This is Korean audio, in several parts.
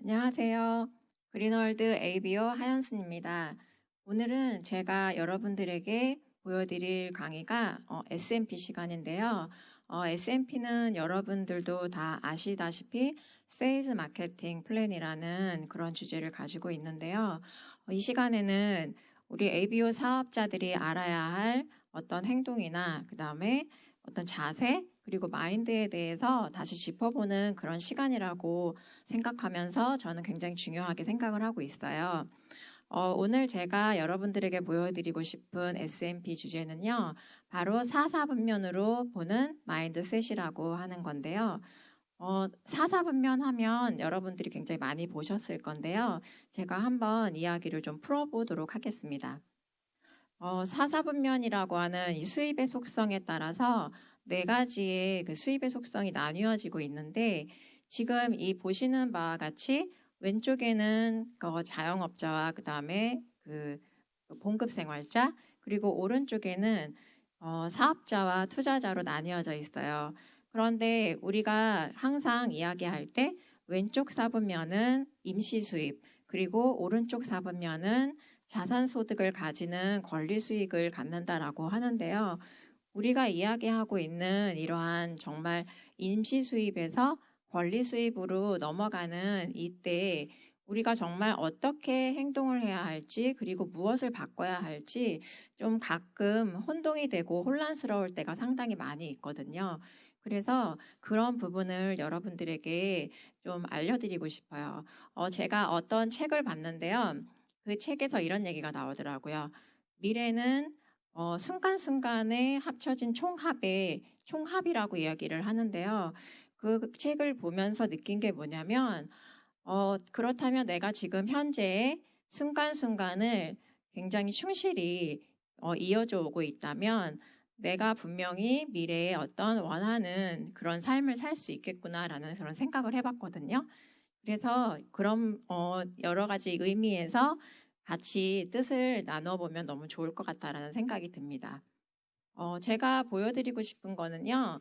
안녕하세요. 그린월드 ABO 하연순입니다. 오늘은 제가 여러분들에게 보여드릴 강의가 S&P 시간인데요. S&P는 여러분들도 다 아시다시피 세일즈 마케팅 플랜이라는 그런 주제를 가지고 있는데요. 이 시간에는 우리 ABO 사업자들이 알아야 할 어떤 행동이나 그 다음에 어떤 자세 그리고 마인드에 대해서 다시 짚어보는 그런 시간이라고 생각하면서 저는 굉장히 중요하게 생각을 하고 있어요. 오늘 제가 여러분들에게 보여드리고 싶은 S&P 주제는요. 바로 사사분면으로 보는 마인드셋이라고 하는 건데요. 사사분면 하면 여러분들이 굉장히 많이 보셨을 건데요. 제가 한번 이야기를 좀 풀어보도록 하겠습니다. 사사분면이라고 하는 이 수입의 속성에 따라서 네 가지의 그 수입의 속성이 나뉘어지고 있는데 지금 이 보시는 바와 같이 왼쪽에는 자영업자와 그 다음에 그 봉급생활자 그리고 오른쪽에는 사업자와 투자자로 나뉘어져 있어요. 그런데 우리가 항상 이야기할 때 왼쪽 사분면은 임시수입 그리고 오른쪽 사분면은 자산소득을 가지는 권리수익을 갖는다라고 하는데요. 우리가 이야기하고 있는 이러한 정말 임시수입에서 권리수입으로 넘어가는 이때 우리가 정말 어떻게 행동을 해야 할지 그리고 무엇을 바꿔야 할지 좀 가끔 혼동이 되고 혼란스러울 때가 상당히 많이 있거든요. 그래서 그런 부분을 여러분들에게 좀 알려드리고 싶어요. 제가 어떤 책을 봤는데요. 그 책에서 이런 얘기가 나오더라고요. 미래는 순간순간에 합쳐진 총합이라고 이야기를 하는데요. 그 책을 보면서 느낀 게 뭐냐면 그렇다면 내가 지금 현재 순간순간을 굉장히 충실히 이어져 오고 있다면 내가 분명히 미래에 어떤 원하는 그런 삶을 살 수 있겠구나라는 그런 생각을 해봤거든요. 그래서 그런 여러 가지 의미에서 같이 뜻을 나눠보면 너무 좋을 것 같다라는 생각이 듭니다. 제가 보여드리고 싶은 거는요.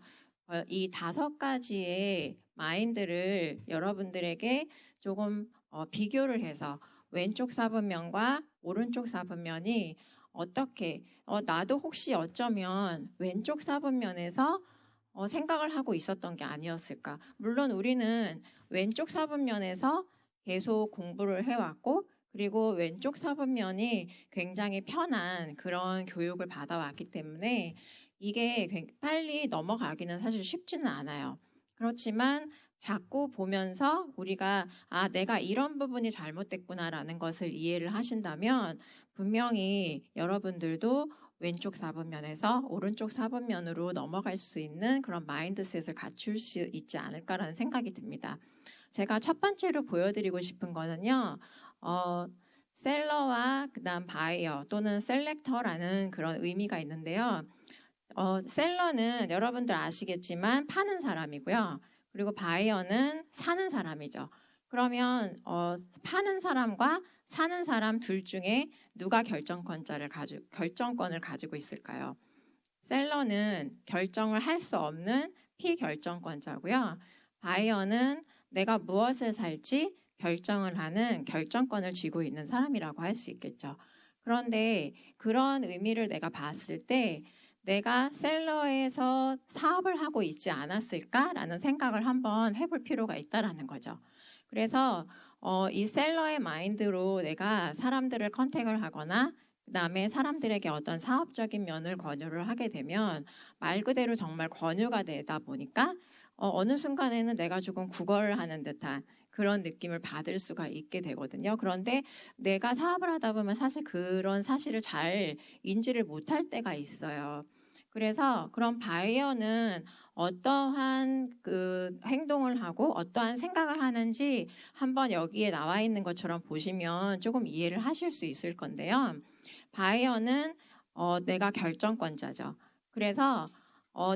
이 5가지의 마인드를 여러분들에게 조금 비교를 해서 왼쪽 사분면과 오른쪽 사분면이 어떻게 나도 혹시 어쩌면 왼쪽 사분면에서 생각을 하고 있었던 게 아니었을까. 물론 우리는 왼쪽 사분면에서 계속 공부를 해왔고 그리고 왼쪽 사분면이 굉장히 편한 그런 교육을 받아왔기 때문에 이게 빨리 넘어가기는 사실 쉽지는 않아요. 그렇지만 자꾸 보면서 우리가 내가 이런 부분이 잘못됐구나라는 것을 이해를 하신다면 분명히 여러분들도 왼쪽 사분면에서 오른쪽 사분면으로 넘어갈 수 있는 그런 마인드셋을 갖출 수 있지 않을까라는 생각이 듭니다. 제가 첫 번째로 보여드리고 싶은 거는요. 셀러와 그다음 바이어 또는 셀렉터라는 그런 의미가 있는데요. 셀러는 여러분들 아시겠지만 파는 사람이고요. 그리고 바이어는 사는 사람이죠. 그러면 파는 사람과 사는 사람 둘 중에 누가 결정권을 가지고 있을까요? 셀러는 결정을 할 수 없는 피결정권자고요. 바이어는 내가 무엇을 살지 결정을 하는 결정권을 쥐고 있는 사람이라고 할 수 있겠죠. 그런데 그런 의미를 내가 봤을 때 내가 셀러에서 사업을 하고 있지 않았을까라는 생각을 한번 해볼 필요가 있다라는 거죠. 그래서 이 셀러의 마인드로 내가 사람들을 컨택을 하거나 그 다음에 사람들에게 어떤 사업적인 면을 권유를 하게 되면 말 그대로 정말 권유가 되다 보니까 어느 순간에는 내가 조금 구걸을 하는 듯한 그런 느낌을 받을 수가 있게 되거든요. 그런데 내가 사업을 하다 보면 사실 그런 사실을 잘 인지를 못할 때가 있어요. 그래서 그런 바이어는 어떠한 그 행동을 하고 어떠한 생각을 하는지 한번 여기에 나와 있는 것처럼 보시면 조금 이해를 하실 수 있을 건데요. 바이어는 내가 결정권자죠. 그래서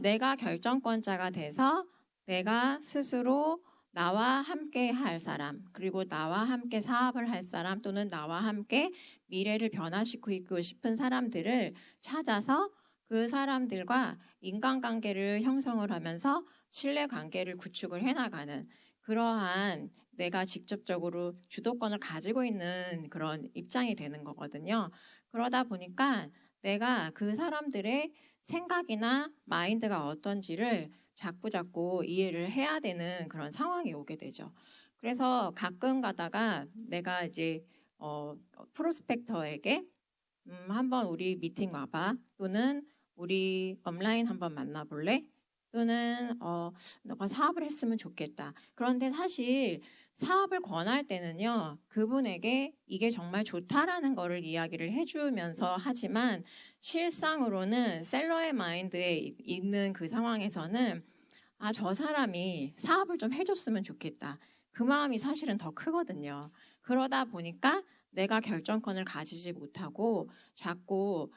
내가 결정권자가 돼서 내가 스스로 나와 함께 할 사람, 그리고 나와 함께 사업을 할 사람 또는 나와 함께 미래를 변화시키고 싶은 사람들을 찾아서 그 사람들과 인간관계를 형성을 하면서 신뢰관계를 구축을 해나가는 그러한 내가 직접적으로 주도권을 가지고 있는 그런 입장이 되는 거거든요. 그러다 보니까 내가 그 사람들의 생각이나 마인드가 어떤지를 자꾸 이해를 해야 되는 그런 상황이 오게 되죠. 그래서 가끔 가다가 내가 이제 프로스펙터에게 한번 우리 미팅 와봐. 또는 우리 업라인 한번 만나볼래? 또는 너가 사업을 했으면 좋겠다. 그런데 사실 사업을 권할 때는요, 그분에게 이게 정말 좋다라는 거를 이야기를 해주면서 하지만 실상으로는 셀러의 마인드에 있는 그 상황에서는 아, 저 사람이 사업을 좀 해줬으면 좋겠다. 그 마음이 사실은 더 크거든요. 그러다 보니까 내가 결정권을 가지지 못하고 자꾸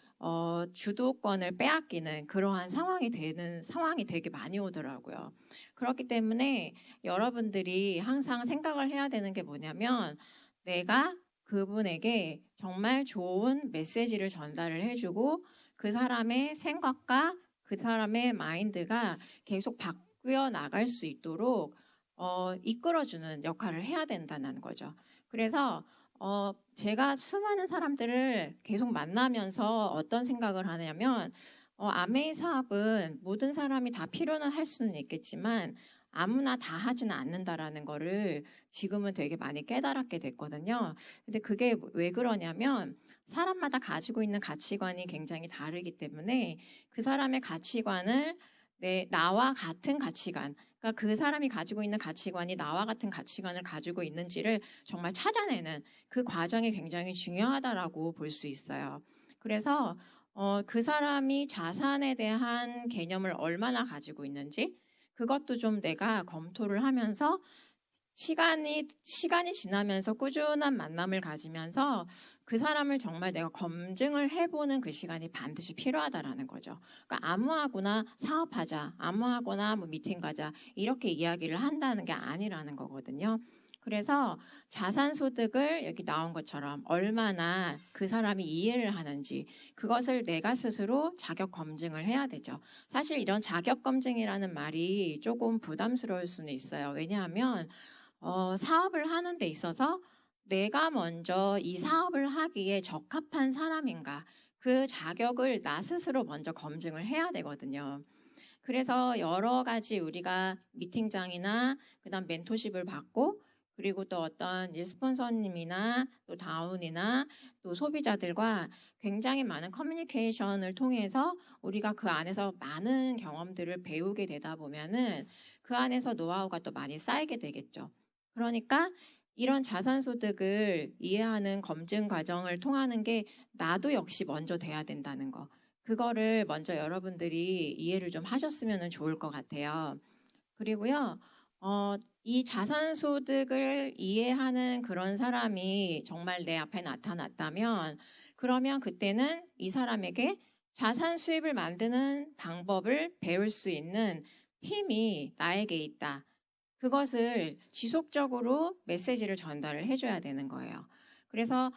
주도권을 빼앗기는 그러한 상황이 되게 많이 오더라고요. 그렇기 때문에 여러분들이 항상 생각을 해야 되는 게 뭐냐면 내가 그분에게 정말 좋은 메시지를 전달을 해주고 그 사람의 생각과 그 사람의 마인드가 계속 바뀌어 나갈 수 있도록 이끌어주는 역할을 해야 된다는 거죠. 그래서 제가 수많은 사람들을 계속 만나면서 어떤 생각을 하냐면 아메이 사업은 모든 사람이 다 필요는 할 수는 있겠지만 아무나 다 하지는 않는다라는 거를 지금은 되게 많이 깨달았게 됐거든요. 근데 그게 왜 그러냐면 사람마다 가지고 있는 가치관이 굉장히 다르기 때문에 그 사람의 가치관을 나와 같은 가치관, 그러니까 그 사람이 가지고 있는 가치관이 나와 같은 가치관을 가지고 있는지를 정말 찾아내는 그 과정이 굉장히 중요하다라고 볼 수 있어요. 그래서 그 사람이 자산에 대한 개념을 얼마나 가지고 있는지 그것도 좀 내가 검토를 하면서 시간이 지나면서 꾸준한 만남을 가지면서 그 사람을 정말 내가 검증을 해보는 그 시간이 반드시 필요하다라는 거죠. 그러니까 아무하고나 사업하자, 아무하고나 뭐 미팅 가자 이렇게 이야기를 한다는 게 아니라는 거거든요. 그래서 자산소득을 여기 나온 것처럼 얼마나 그 사람이 이해를 하는지 그것을 내가 스스로 자격 검증을 해야 되죠. 사실 이런 자격 검증이라는 말이 조금 부담스러울 수는 있어요. 왜냐하면 사업을 하는 데 있어서 내가 먼저 이 사업을 하기에 적합한 사람인가 그 자격을 나 스스로 먼저 검증을 해야 되거든요. 그래서 여러 가지 우리가 미팅장이나 그다음 멘토십을 받고 그리고 또 어떤 스폰서님이나 또 다운이나 또 소비자들과 굉장히 많은 커뮤니케이션을 통해서 우리가 그 안에서 많은 경험들을 배우게 되다 보면은 그 안에서 노하우가 또 많이 쌓이게 되겠죠. 그러니까 이런 자산소득을 이해하는 검증 과정을 통하는 게 나도 역시 먼저 돼야 된다는 거. 그거를 먼저 여러분들이 이해를 좀 하셨으면 좋을 것 같아요. 그리고요, 이 자산소득을 이해하는 그런 사람이 정말 내 앞에 나타났다면, 그러면 그때는 이 사람에게 자산 수입을 만드는 방법을 배울 수 있는 팀이 나에게 있다. 그것을 지속적으로 메시지를 전달을 해줘야 되는 거예요. 그래서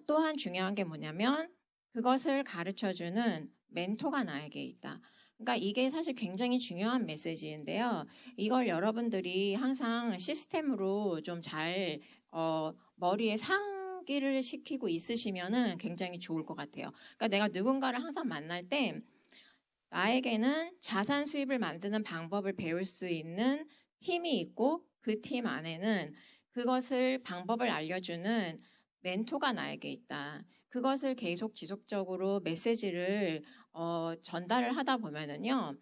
또한 중요한 게 뭐냐면 그것을 가르쳐주는 멘토가 나에게 있다. 그러니까 이게 사실 굉장히 중요한 메시지인데요. 이걸 여러분들이 항상 시스템으로 좀 잘 머리에 상기를 시키고 있으시면은 굉장히 좋을 것 같아요. 그러니까 내가 누군가를 항상 만날 때 나에게는 자산 수입을 만드는 방법을 배울 수 있는 팀이 있고 그 팀 안에는 그것을 방법을 알려주는 멘토가 나에게 있다. 그것을 계속 지속적으로 메시지를 전달을 하다 보면은요.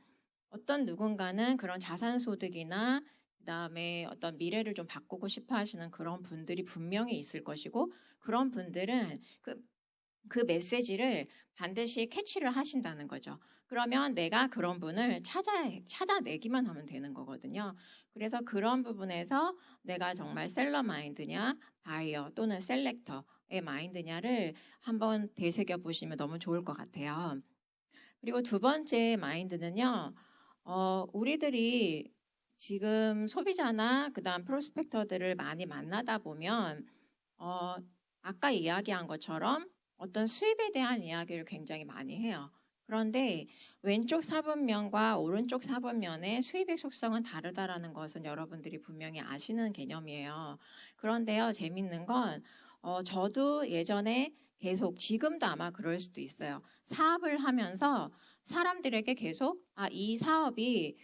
어떤 누군가는 그런 자산 소득이나 그다음에 어떤 미래를 좀 바꾸고 싶어 하시는 그런 분들이 분명히 있을 것이고 그런 분들은 그 메시지를 반드시 캐치를 하신다는 거죠. 그러면 내가 그런 분을 찾아내기만 하면 되는 거거든요. 그래서 그런 부분에서 내가 정말 셀러 마인드냐, 바이어 또는 셀렉터의 마인드냐를 한번 되새겨 보시면 너무 좋을 것 같아요. 그리고 두 번째 마인드는요, 우리들이 지금 소비자나 그다음 프로스펙터들을 많이 만나다 보면, 아까 이야기한 것처럼 어떤 수입에 대한 이야기를 굉장히 많이 해요. 그런데 왼쪽 사분면과 오른쪽 사분면의 수입의 속성은 다르다라는 것은 여러분들이 분명히 아시는 개념이에요. 그런데요, 재밌는 건 저도 예전에 계속 지금도 아마 그럴 수도 있어요. 사업을 하면서 사람들에게 계속 이 사업이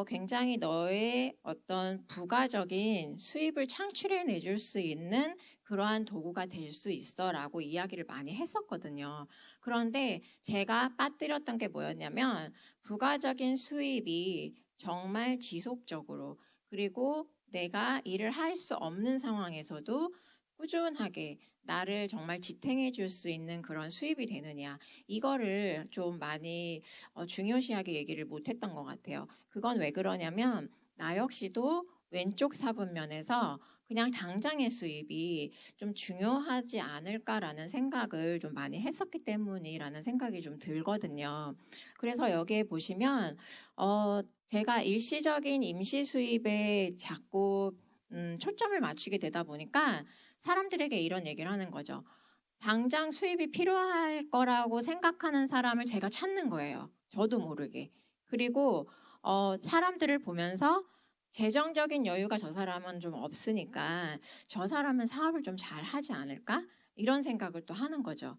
굉장히 너의 어떤 부가적인 수입을 창출해 내줄 수 있는 그러한 도구가 될 수 있어라고 이야기를 많이 했었거든요. 그런데 제가 빠뜨렸던 게 뭐였냐면 부가적인 수입이 정말 지속적으로 그리고 내가 일을 할 수 없는 상황에서도 꾸준하게 나를 정말 지탱해 줄 수 있는 그런 수입이 되느냐 이거를 좀 많이 중요시하게 얘기를 못했던 것 같아요. 그건 왜 그러냐면 나 역시도 왼쪽 사분면에서 그냥 당장의 수입이 좀 중요하지 않을까라는 생각을 좀 많이 했었기 때문이라는 생각이 좀 들거든요. 그래서 여기에 보시면 제가 일시적인 임시 수입에 자꾸 초점을 맞추게 되다 보니까 사람들에게 이런 얘기를 하는 거죠. 당장 수입이 필요할 거라고 생각하는 사람을 제가 찾는 거예요. 저도 모르게. 그리고 사람들을 보면서 재정적인 여유가 저 사람은 좀 없으니까 저 사람은 사업을 좀 잘 하지 않을까? 이런 생각을 또 하는 거죠.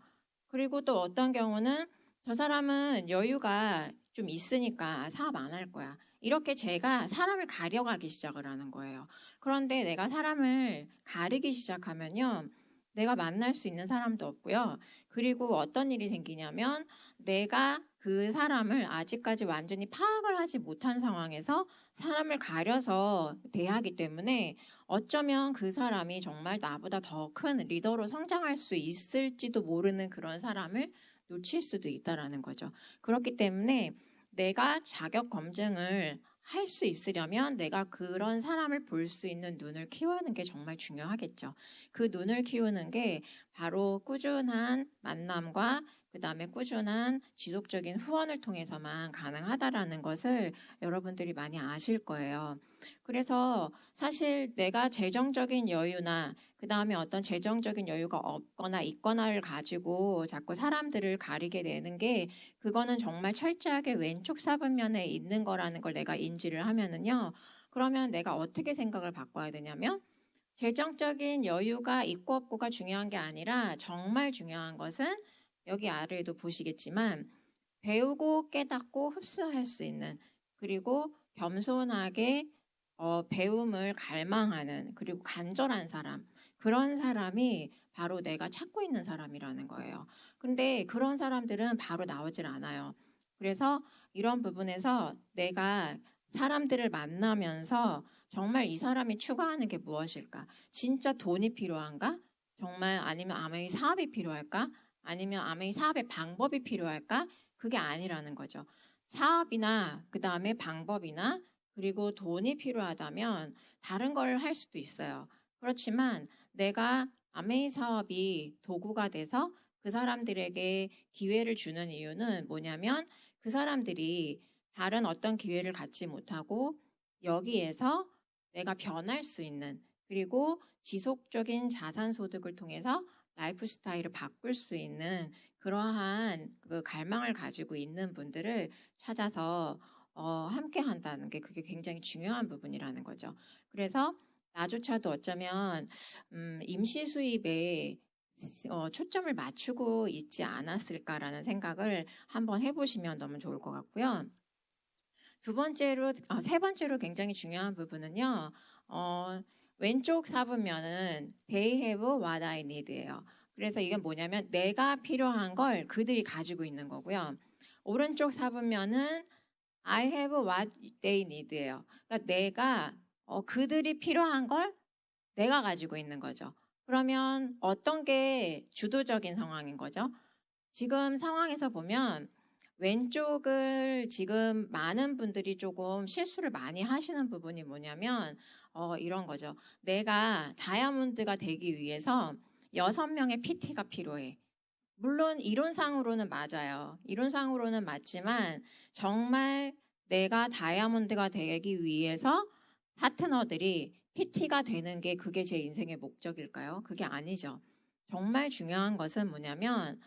그리고 또 어떤 경우는 저 사람은 여유가 좀 있으니까 사업 안 할 거야. 이렇게 제가 사람을 가려가기 시작을 하는 거예요. 그런데 내가 사람을 가리기 시작하면요. 내가 만날 수 있는 사람도 없고요. 그리고 어떤 일이 생기냐면 내가 그 사람을 아직까지 완전히 파악을 하지 못한 상황에서 사람을 가려서 대하기 때문에 어쩌면 그 사람이 정말 나보다 더 큰 리더로 성장할 수 있을지도 모르는 그런 사람을 놓칠 수도 있다라는 거죠. 그렇기 때문에 내가 자격 검증을 할 수 있으려면 내가 그런 사람을 볼 수 있는 눈을 키우는 게 정말 중요하겠죠. 그 눈을 키우는 게 바로 꾸준한 만남과 그다음에 꾸준한 지속적인 후원을 통해서만 가능하다라는 것을 여러분들이 많이 아실 거예요. 그래서 사실 내가 재정적인 여유나 그다음에 어떤 재정적인 여유가 없거나 있거나를 가지고 자꾸 사람들을 가리게 되는 게 그거는 정말 철저하게 왼쪽 사분면에 있는 거라는 걸 내가 인지를 하면은요. 그러면 내가 어떻게 생각을 바꿔야 되냐면 재정적인 여유가 있고 없고가 중요한 게 아니라 정말 중요한 것은 여기 아래에도 보시겠지만 배우고 깨닫고 흡수할 수 있는 그리고 겸손하게 배움을 갈망하는 그리고 간절한 사람 그런 사람이 바로 내가 찾고 있는 사람이라는 거예요. 근데 그런 사람들은 바로 나오질 않아요. 그래서 이런 부분에서 내가 사람들을 만나면서 정말 이 사람이 추구하는 게 무엇일까? 진짜 돈이 필요한가? 정말 아니면 아메이 사업이 필요할까? 아니면 아메이 사업의 방법이 필요할까? 그게 아니라는 거죠. 사업이나 그다음에 방법이나 그리고 돈이 필요하다면 다른 걸 할 수도 있어요. 그렇지만 내가 아메이 사업이 도구가 돼서 그 사람들에게 기회를 주는 이유는 뭐냐면 그 사람들이 다른 어떤 기회를 갖지 못하고 여기에서 내가 변할 수 있는 그리고 지속적인 자산 소득을 통해서 라이프 스타일을 바꿀 수 있는 그러한 그 갈망을 가지고 있는 분들을 찾아서 함께 한다는 게 그게 굉장히 중요한 부분이라는 거죠. 그래서 나조차도 어쩌면 임시 수입에 초점을 맞추고 있지 않았을까라는 생각을 한번 해보시면 너무 좋을 것 같고요. 세 번째로 굉장히 중요한 부분은요. 왼쪽 사분면은 they have what I need예요. 그래서 이건 뭐냐면 내가 필요한 걸 그들이 가지고 있는 거고요. 오른쪽 사분면은 I have what they need예요. 그러니까 내가 그들이 필요한 걸 내가 가지고 있는 거죠. 그러면 어떤 게 주도적인 상황인 거죠? 지금 상황에서 보면 왼쪽을 지금 많은 분들이 조금 실수를 많이 하시는 부분이 뭐냐면 이런 거죠. 내가 다이아몬드가 되기 위해서 6명의 PT가 필요해. 물론 이론상으로는 맞아요. 이론상으로는 맞지만 정말 내가 다이아몬드가 되기 위해서 파트너들이 PT가 되는 게 그게 제 인생의 목적일까요? 그게 아니죠. 정말 중요한 것은 뭐냐면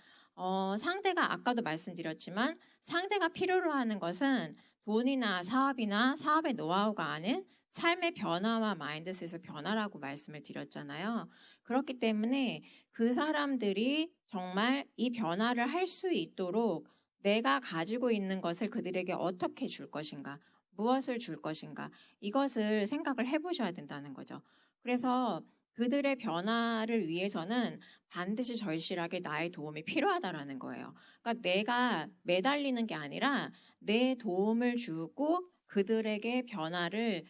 상대가 아까도 말씀드렸지만 상대가 필요로 하는 것은 돈이나 사업이나 사업의 노하우가 아닌 삶의 변화와 마인드셋의 변화라고 말씀을 드렸잖아요. 그렇기 때문에 그 사람들이 정말 이 변화를 할 수 있도록 내가 가지고 있는 것을 그들에게 어떻게 줄 것인가, 무엇을 줄 것인가, 이것을 생각을 해보셔야 된다는 거죠. 그래서 그들의 변화를 위해서는 반드시 절실하게 나의 도움이 필요하다라는 거예요. 그러니까 내가 매달리는 게 아니라 내 도움을 주고 그들에게 변화를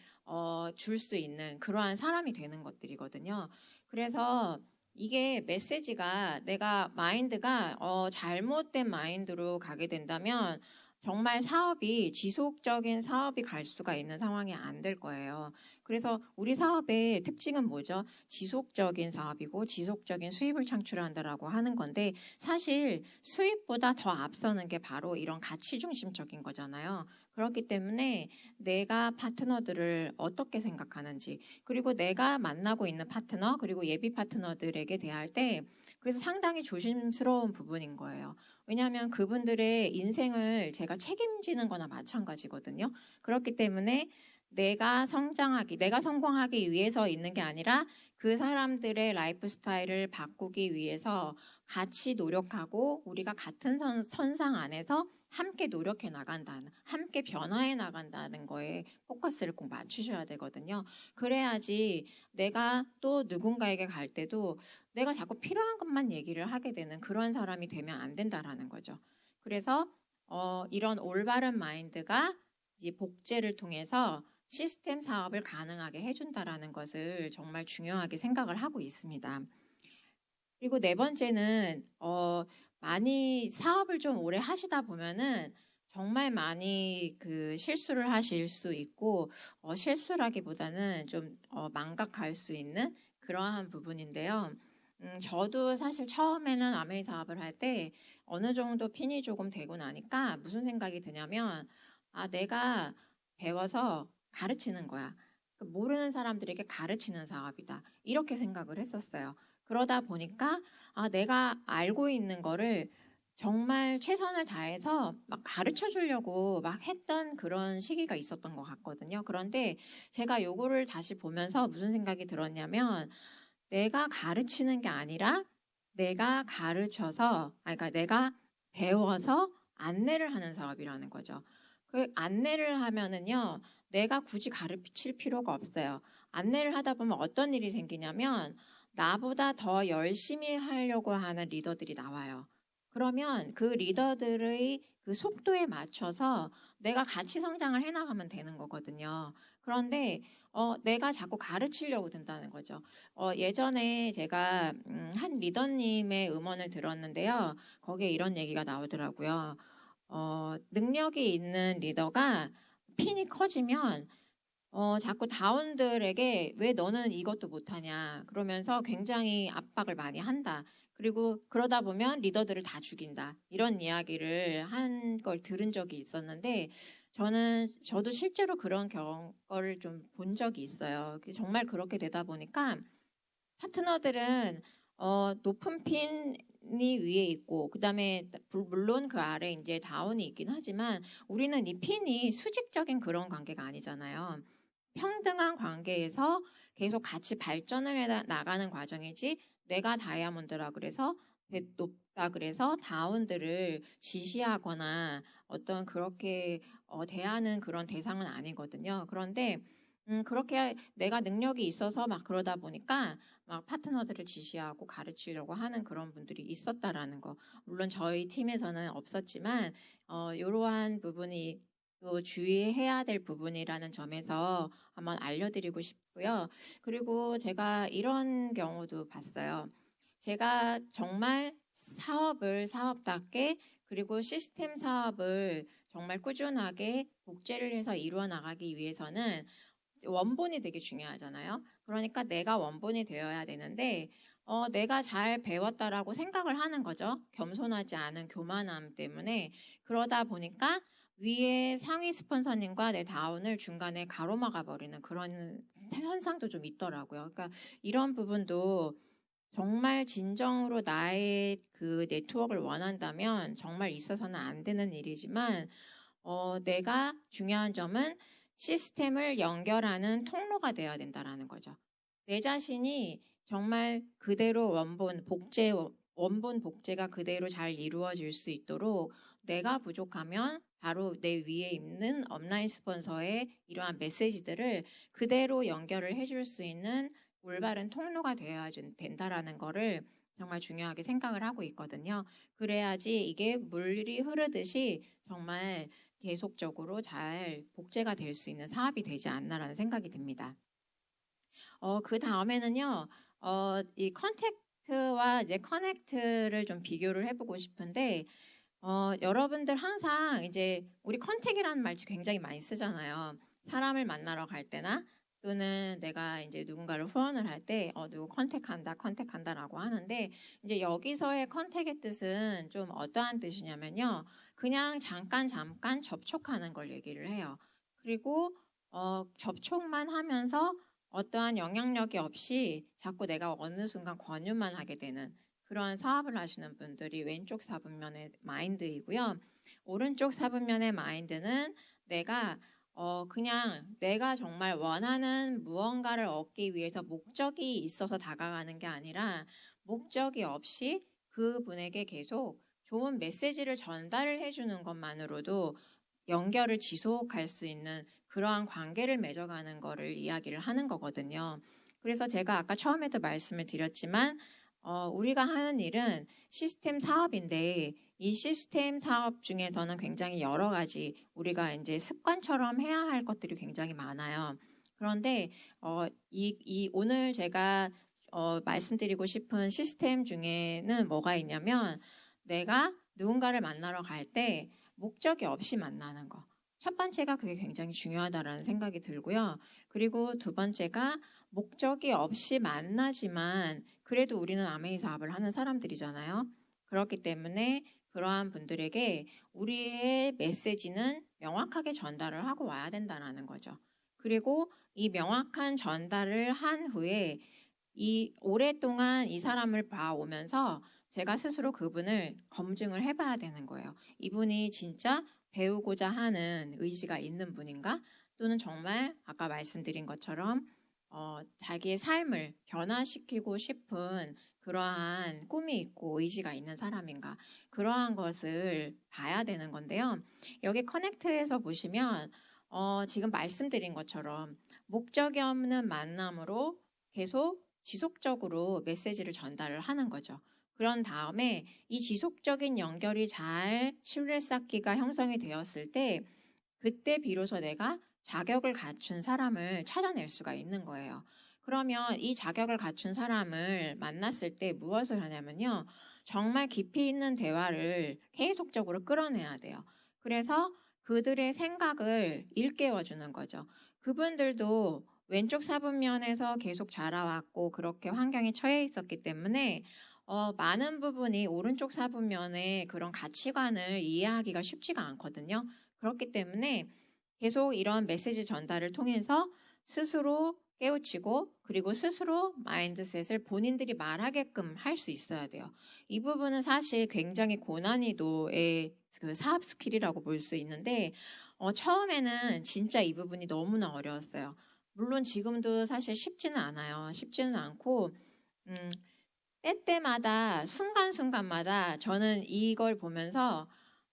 줄 수 있는 그러한 사람이 되는 것들이거든요. 그래서 이게 메시지가 내가 마인드가 잘못된 마인드로 가게 된다면 정말 사업이 지속적인 사업이 갈 수가 있는 상황이 안 될 거예요. 그래서 우리 사업의 특징은 뭐죠? 지속적인 사업이고 지속적인 수입을 창출한다라고 하는 건데 사실 수입보다 더 앞서는 게 바로 이런 가치 중심적인 거잖아요. 그렇기 때문에 내가 파트너들을 어떻게 생각하는지 그리고 내가 만나고 있는 파트너 그리고 예비 파트너들에게 대할 때 그래서 상당히 조심스러운 부분인 거예요. 왜냐하면 그분들의 인생을 제가 책임지는 거나 마찬가지거든요. 그렇기 때문에 내가 성장하기, 내가 성공하기 위해서 있는 게 아니라 그 사람들의 라이프 스타일을 바꾸기 위해서 같이 노력하고 우리가 같은 선상 안에서 함께 노력해 나간다는, 함께 변화해 나간다는 거에 포커스를 꼭 맞추셔야 되거든요. 그래야지 내가 또 누군가에게 갈 때도 내가 자꾸 필요한 것만 얘기를 하게 되는 그런 사람이 되면 안 된다라는 거죠. 그래서 이런 올바른 마인드가 이제 복제를 통해서 시스템 사업을 가능하게 해준다라는 것을 정말 중요하게 생각을 하고 있습니다. 그리고 네 번째는 많이 사업을 좀 오래 하시다 보면은 정말 많이 그 실수를 하실 수 있고 실수라기보다는 좀 망각할 수 있는 그러한 부분인데요. 저도 사실 처음에는 아메이 사업을 할 때 어느 정도 핀이 조금 되고 나니까 무슨 생각이 드냐면 내가 배워서 가르치는 거야. 모르는 사람들에게 가르치는 사업이다. 이렇게 생각을 했었어요. 그러다 보니까 내가 알고 있는 거를 정말 최선을 다해서 막 가르쳐 주려고 막 했던 그런 시기가 있었던 것 같거든요. 그런데 제가 요거를 다시 보면서 무슨 생각이 들었냐면 내가 가르치는 게 아니라 내가 가르쳐서, 그러니까 내가 배워서 안내를 하는 사업이라는 거죠. 그 안내를 하면은요, 내가 굳이 가르칠 필요가 없어요. 안내를 하다 보면 어떤 일이 생기냐면 나보다 더 열심히 하려고 하는 리더들이 나와요. 그러면 그 리더들의 그 속도에 맞춰서 내가 같이 성장을 해나가면 되는 거거든요. 그런데 내가 자꾸 가르치려고 든다는 거죠. 예전에 제가 한 리더님의 음원을 들었는데요. 거기에 이런 얘기가 나오더라고요. 능력이 있는 리더가 핀이 커지면 자꾸 다운들에게 왜 너는 이것도 못하냐 그러면서 굉장히 압박을 많이 한다. 그리고 그러다 보면 리더들을 다 죽인다. 이런 이야기를 한 걸 들은 적이 있었는데 저도 실제로 그런 경험을 좀 본 적이 있어요. 정말 그렇게 되다 보니까 파트너들은 높은 핀이 위에 있고 그다음에 물론 그 아래 이제 다운이 있긴 하지만 우리는 이 핀이 수직적인 그런 관계가 아니잖아요. 평등한 관계에서 계속 같이 발전을 해 나가는 과정이지 내가 다이아몬드라 그래서 높다 그래서 다운들을 지시하거나 어떤 그렇게 대하는 그런 대상은 아니거든요. 그런데 그렇게 내가 능력이 있어서 막 그러다 보니까 막 파트너들을 지시하고 가르치려고 하는 그런 분들이 있었다라는 거. 물론 저희 팀에서는 없었지만 이러한 부분이 또 주의해야 될 부분이라는 점에서 한번 알려드리고 싶고요. 그리고 제가 이런 경우도 봤어요. 제가 정말 사업을 사업답게 그리고 시스템 사업을 정말 꾸준하게 복제를 해서 이루어 나가기 위해서는 원본이 되게 중요하잖아요. 그러니까 내가 원본이 되어야 되는데 내가 잘 배웠다라고 생각을 하는 거죠. 겸손하지 않은 교만함 때문에 그러다 보니까 위에 상위 스폰서님과 내 다운을 중간에 가로막아 버리는 그런 현상도 좀 있더라고요. 그러니까 이런 부분도 정말 진정으로 나의 그 네트워크를 원한다면 정말 있어서는 안 되는 일이지만 내가 중요한 점은 시스템을 연결하는 통로가 되어야 된다라는 거죠. 내 자신이 정말 그대로 원본 복제가 그대로 잘 이루어질 수 있도록 내가 부족하면 바로 내 위에 있는 업라인 스폰서의 이러한 메시지들을 그대로 연결을 해줄 수 있는 올바른 통로가 되어야 된다라는 거를 정말 중요하게 생각을 하고 있거든요. 그래야지 이게 물이 흐르듯이 정말 계속적으로 잘 복제가 될 수 있는 사업이 되지 않나라는 생각이 듭니다. 그 다음에는요, 이 컨택트와 이제 커넥트를 좀 비교를 해보고 싶은데, 여러분들 항상 이제 우리 컨택이라는 말 굉장히 많이 쓰잖아요. 사람을 만나러 갈 때나 또는 내가 이제 누군가를 후원을 할 때, 누구 컨택한다라고 하는데, 이제 여기서의 컨택의 뜻은 좀 어떠한 뜻이냐면요. 그냥 잠깐 접촉하는 걸 얘기를 해요. 그리고, 접촉만 하면서 어떠한 영향력이 없이 자꾸 내가 어느 순간 권유만 하게 되는 그러한 사업을 하시는 분들이 왼쪽 사분면의 마인드이고요. 오른쪽 사분면의 마인드는 그냥 내가 정말 원하는 무언가를 얻기 위해서 목적이 있어서 다가가는 게 아니라 목적이 없이 그분에게 계속 좋은 메시지를 전달을 해주는 것만으로도 연결을 지속할 수 있는 그러한 관계를 맺어가는 거를 이야기를 하는 거거든요. 그래서 제가 아까 처음에도 말씀을 드렸지만 우리가 하는 일은 시스템 사업인데 이 시스템 사업 중에서는 굉장히 여러 가지 우리가 이제 습관처럼 해야 할 것들이 굉장히 많아요. 그런데 오늘 제가 말씀드리고 싶은 시스템 중에는 뭐가 있냐면 내가 누군가를 만나러 갈 때 목적이 없이 만나는 거. 첫 번째가 그게 굉장히 중요하다라는 생각이 들고요. 그리고 두 번째가 목적이 없이 만나지만 그래도 우리는 아메이 사업을 하는 사람들이잖아요. 그렇기 때문에 그러한 분들에게 우리의 메시지는 명확하게 전달을 하고 와야 된다는 거죠. 그리고 이 명확한 전달을 한 후에 이 오랫동안 이 사람을 봐오면서 제가 스스로 그분을 검증을 해봐야 되는 거예요. 이분이 진짜 배우고자 하는 의지가 있는 분인가? 또는 정말 아까 말씀드린 것처럼 자기의 삶을 변화시키고 싶은 그러한 꿈이 있고 의지가 있는 사람인가? 그러한 것을 봐야 되는 건데요. 여기 커넥트에서 보시면 지금 말씀드린 것처럼 목적이 없는 만남으로 계속 지속적으로 메시지를 전달을 하는 거죠. 그런 다음에 이 지속적인 연결이 잘 신뢰 쌓기가 형성이 되었을 때 그때 비로소 내가 자격을 갖춘 사람을 찾아낼 수가 있는 거예요. 그러면 이 자격을 갖춘 사람을 만났을 때 무엇을 하냐면요. 정말 깊이 있는 대화를 계속적으로 끌어내야 돼요. 그래서 그들의 생각을 일깨워주는 거죠. 그분들도 왼쪽 사분면에서 계속 자라왔고 그렇게 환경에 처해 있었기 때문에 많은 부분이 오른쪽 사분면의 그런 가치관을 이해하기가 쉽지가 않거든요. 그렇기 때문에 계속 이런 메시지 전달을 통해서 스스로 깨우치고 그리고 스스로 마인드셋을 본인들이 말하게끔 할 수 있어야 돼요. 이 부분은 사실 굉장히 고난이도의 그 사업 스킬이라고 볼 수 있는데 처음에는 진짜 이 부분이 너무나 어려웠어요. 물론 지금도 사실 쉽지는 않아요. 쉽지는 않고 때때마다 순간순간마다 저는 이걸 보면서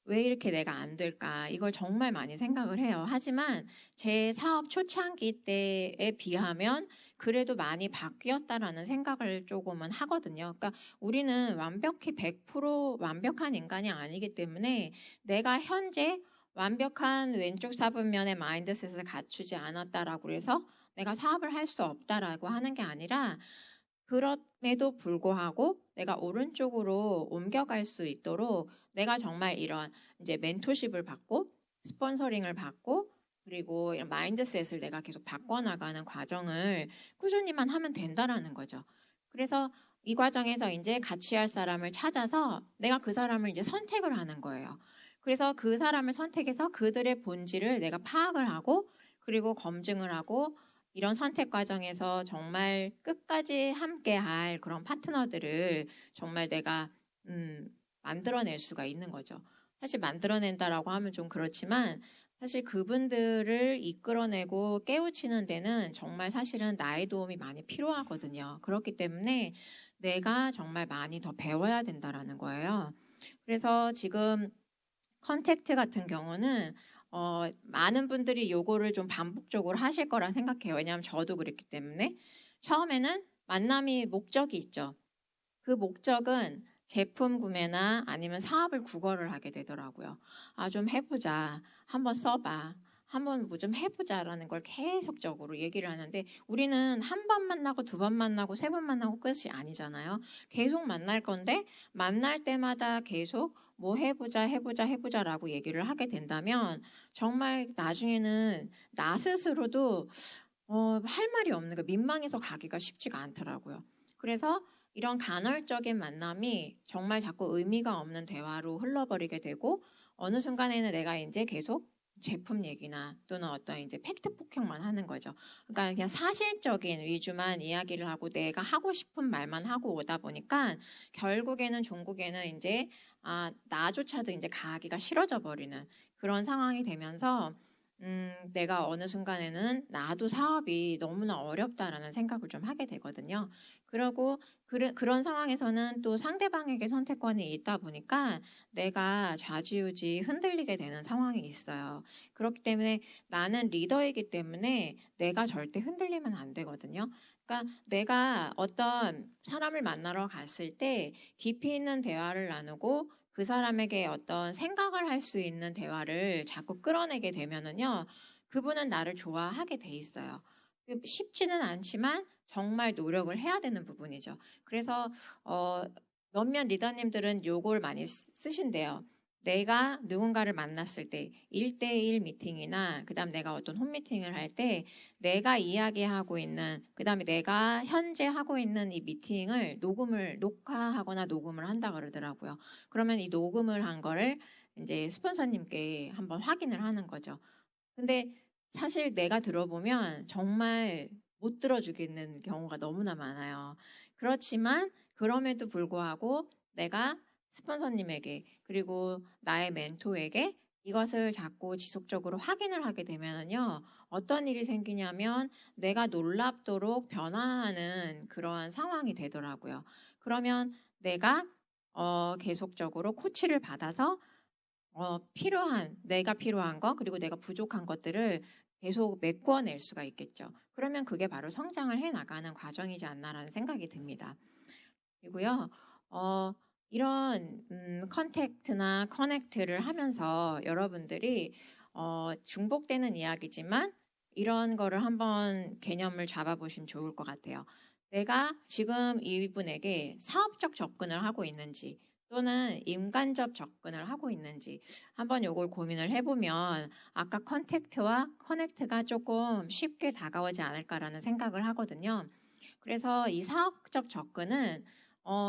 왜 이렇게 내가 안 될까 이걸 정말 많이 생각을 해요. 하지만 제 사업 초창기 때에 비하면 그래도 많이 바뀌었다라는 생각을 조금은 하거든요. 그러니까 우리는 완벽히 100% 완벽한 인간이 아니기 때문에 내가 현재 완벽한 왼쪽 사분면의 마인드셋을 갖추지 않았다라고 해서 내가 사업을 할 수 없다라고 하는 게 아니라 그럼에도 불구하고 내가 오른쪽으로 옮겨갈 수 있도록 내가 정말 이런 이제 멘토십을 받고 스폰서링을 받고 그리고 이런 마인드셋을 내가 계속 바꿔나가는 과정을 꾸준히만 하면 된다라는 거죠. 그래서 이 과정에서 이제 같이 할 사람을 찾아서 내가 그 사람을 이제 선택을 하는 거예요. 그래서 그 사람을 선택해서 그들의 본질을 내가 파악을 하고 그리고 검증을 하고 이런 선택 과정에서 정말 끝까지 함께할 그런 파트너들을 정말 내가 만들어낼 수가 있는 거죠. 사실 만들어낸다라고 하면 좀 그렇지만 사실 그분들을 이끌어내고 깨우치는 데는 정말 사실은 나의 도움이 많이 필요하거든요. 그렇기 때문에 내가 정말 많이 더 배워야 된다라는 거예요. 그래서 지금 컨택트 같은 경우는 많은 분들이 요거를 좀 반복적으로 하실 거라 생각해요. 왜냐하면 저도 그랬기 때문에 처음에는 만남이 목적이 있죠. 그 목적은 제품 구매나 아니면 사업을 구걸을 하게 되더라고요. 아, 좀 해보자. 한번 써봐. 한번 뭐 좀 해보자라는 걸 계속적으로 얘기를 하는데 우리는 한 번 만나고 두 번 만나고 세 번 만나고 끝이 아니잖아요. 계속 만날 건데 만날 때마다 계속 뭐 해보자라고 얘기를 하게 된다면 정말 나중에는 나 스스로도 할 말이 없는 거 민망해서 가기가 쉽지가 않더라고요. 그래서 이런 간헐적인 만남이 정말 자꾸 의미가 없는 대화로 흘러버리게 되고 어느 순간에는 내가 이제 계속 제품 얘기나 또는 어떤 이제 팩트 폭행만 하는 거죠. 그러니까 그냥 사실적인 위주만 이야기를 하고 내가 하고 싶은 말만 하고 오다 보니까 결국에는 종국에는 이제 나조차도 이제 가기가 싫어져 버리는 그런 상황이 되면서 내가 어느 순간에는 나도 사업이 너무나 어렵다라는 생각을 좀 하게 되거든요. 그러고 그런 상황에서는 또 상대방에게 선택권이 있다 보니까 내가 좌지우지 흔들리게 되는 상황이 있어요. 그렇기 때문에 나는 리더이기 때문에 내가 절대 흔들리면 안 되거든요. 그러니까 내가 어떤 사람을 만나러 갔을 때 깊이 있는 대화를 나누고 그 사람에게 어떤 생각을 할 수 있는 대화를 자꾸 끌어내게 되면은요, 그분은 나를 좋아하게 돼 있어요. 쉽지는 않지만 정말 노력을 해야 되는 부분이죠. 그래서 몇몇 리더님들은 요걸 많이 쓰신대요. 내가 누군가를 만났을 때 1대1 미팅이나 그다음 내가 어떤 홈미팅을 할 때 내가 이야기하고 있는 그다음에 내가 현재 하고 있는 이 미팅을 녹화하거나 녹음을 한다 그러더라고요. 그러면 이 녹음을 한 거를 이제 스폰서님께 한번 확인을 하는 거죠. 근데 사실 내가 들어보면 정말 못 들어주겠는 경우가 너무나 많아요. 그렇지만 그럼에도 불구하고 내가 스폰서님에게 그리고 나의 멘토에게 이것을 자꾸 지속적으로 확인을 하게 되면요. 어떤 일이 생기냐면 내가 놀랍도록 변화하는 그러한 상황이 되더라고요. 그러면 내가 계속적으로 코치를 받아서 내가 필요한 거, 그리고 내가 부족한 것들을 계속 메꿔낼 수가 있겠죠. 그러면 그게 바로 성장을 해 나가는 과정이지 않나라는 생각이 듭니다. 그리고요, 이런 컨택트나 커넥트를 하면서 여러분들이 중복되는 이야기지만 이런 거를 한번 개념을 잡아보시면 좋을 것 같아요. 내가 지금 이분에게 사업적 접근을 하고 있는지 또는 인간적 접근을 하고 있는지 한번 요걸 고민을 해보면 아까 컨택트와 커넥트가 조금 쉽게 다가오지 않을까라는 생각을 하거든요. 그래서 이 사업적 접근은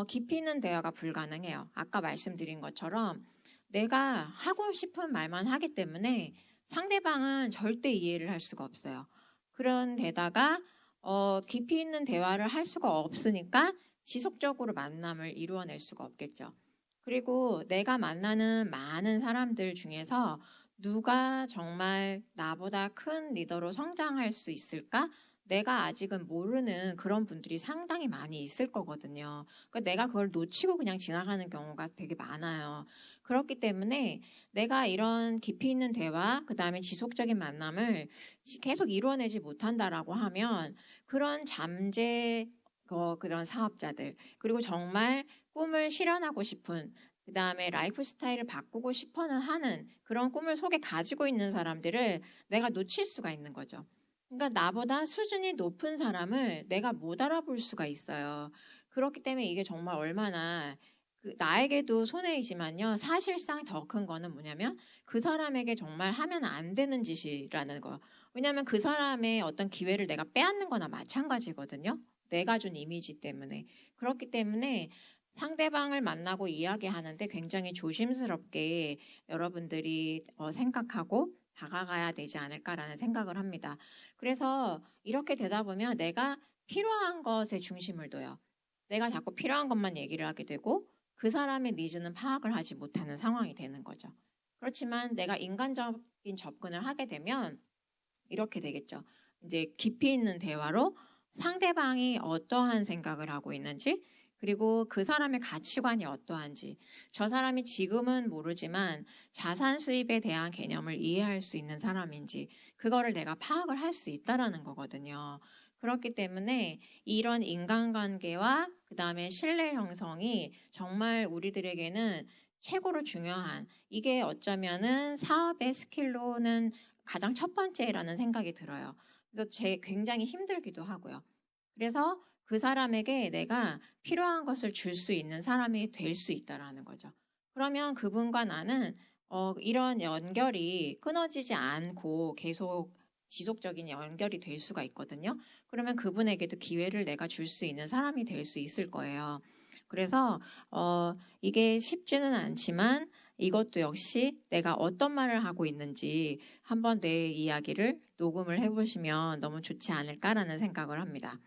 깊이 있는 대화가 불가능해요. 아까 말씀드린 것처럼 내가 하고 싶은 말만 하기 때문에 상대방은 절대 이해를 할 수가 없어요. 그런 데다가 깊이 있는 대화를 할 수가 없으니까 지속적으로 만남을 이루어낼 수가 없겠죠. 그리고 내가 만나는 많은 사람들 중에서 누가 정말 나보다 큰 리더로 성장할 수 있을까? 내가 아직은 모르는 그런 분들이 상당히 많이 있을 거거든요. 그러니까 내가 그걸 놓치고 그냥 지나가는 경우가 되게 많아요. 그렇기 때문에 내가 이런 깊이 있는 대화, 그 다음에 지속적인 만남을 계속 이루어내지 못한다라고 하면 그런 그런 사업자들, 그리고 정말 꿈을 실현하고 싶은 그 다음에 라이프 스타일을 바꾸고 싶어는 하는 그런 꿈을 속에 가지고 있는 사람들을 내가 놓칠 수가 있는 거죠. 그러니까 나보다 수준이 높은 사람을 내가 못 알아볼 수가 있어요. 그렇기 때문에 이게 정말 얼마나 나에게도 손해이지만요. 사실상 더 큰 거는 뭐냐면 그 사람에게 정말 하면 안 되는 짓이라는 거. 왜냐하면 그 사람의 어떤 기회를 내가 빼앗는 거나 마찬가지거든요. 내가 준 이미지 때문에. 그렇기 때문에 상대방을 만나고 이야기하는데 굉장히 조심스럽게 여러분들이 생각하고 다가가야 되지 않을까라는 생각을 합니다. 그래서 이렇게 되다 보면 내가 필요한 것에 중심을 둬요. 내가 자꾸 필요한 것만 얘기를 하게 되고 그 사람의 니즈는 파악을 하지 못하는 상황이 되는 거죠. 그렇지만 내가 인간적인 접근을 하게 되면 이렇게 되겠죠. 이제 깊이 있는 대화로 상대방이 어떠한 생각을 하고 있는지, 그리고 그 사람의 가치관이 어떠한지, 저 사람이 지금은 모르지만 자산 수입에 대한 개념을 이해할 수 있는 사람인지, 그거를 내가 파악을 할 수 있다라는 거거든요. 그렇기 때문에 이런 인간관계와 그 다음에 신뢰 형성이 정말 우리들에게는 최고로 중요한, 이게 어쩌면은 사업의 스킬로는 가장 첫 번째라는 생각이 들어요. 그래서 굉장히 힘들기도 하고요. 그래서 그 사람에게 내가 필요한 것을 줄 수 있는 사람이 될 수 있다라는 거죠. 그러면 그분과 나는 이런 연결이 끊어지지 않고 계속 지속적인 연결이 될 수가 있거든요. 그러면 그분에게도 기회를 내가 줄 수 있는 사람이 될 수 있을 거예요. 그래서 이게 쉽지는 않지만 이것도 역시 내가 어떤 말을 하고 있는지 한번 내 이야기를 녹음을 해보시면 너무 좋지 않을까라는 생각을 합니다.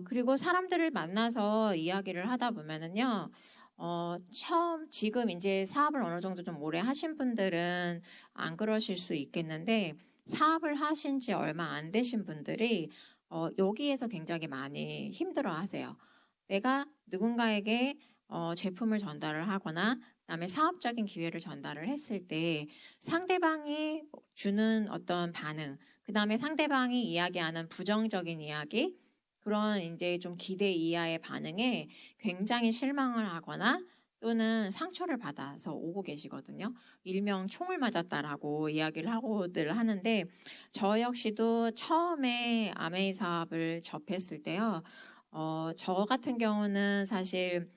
그리고 사람들을 만나서 이야기를 하다 보면은요, 지금 이제 사업을 어느 정도 좀 오래 하신 분들은 안 그러실 수 있겠는데, 사업을 하신 지 얼마 안 되신 분들이 여기에서 굉장히 많이 힘들어 하세요. 내가 누군가에게 제품을 전달을 하거나 그다음에 사업적인 기회를 전달을 했을 때 상대방이 주는 어떤 반응, 그다음에 상대방이 이야기하는 부정적인 이야기, 그런 이제 좀 기대 이하의 반응에 굉장히 실망을 하거나 또는 상처를 받아서 오고 계시거든요. 일명 총을 맞았다라고 이야기를 하고들 하는데, 저 역시도 처음에 아메이 사업을 접했을 때요. 저 같은 경우는 사실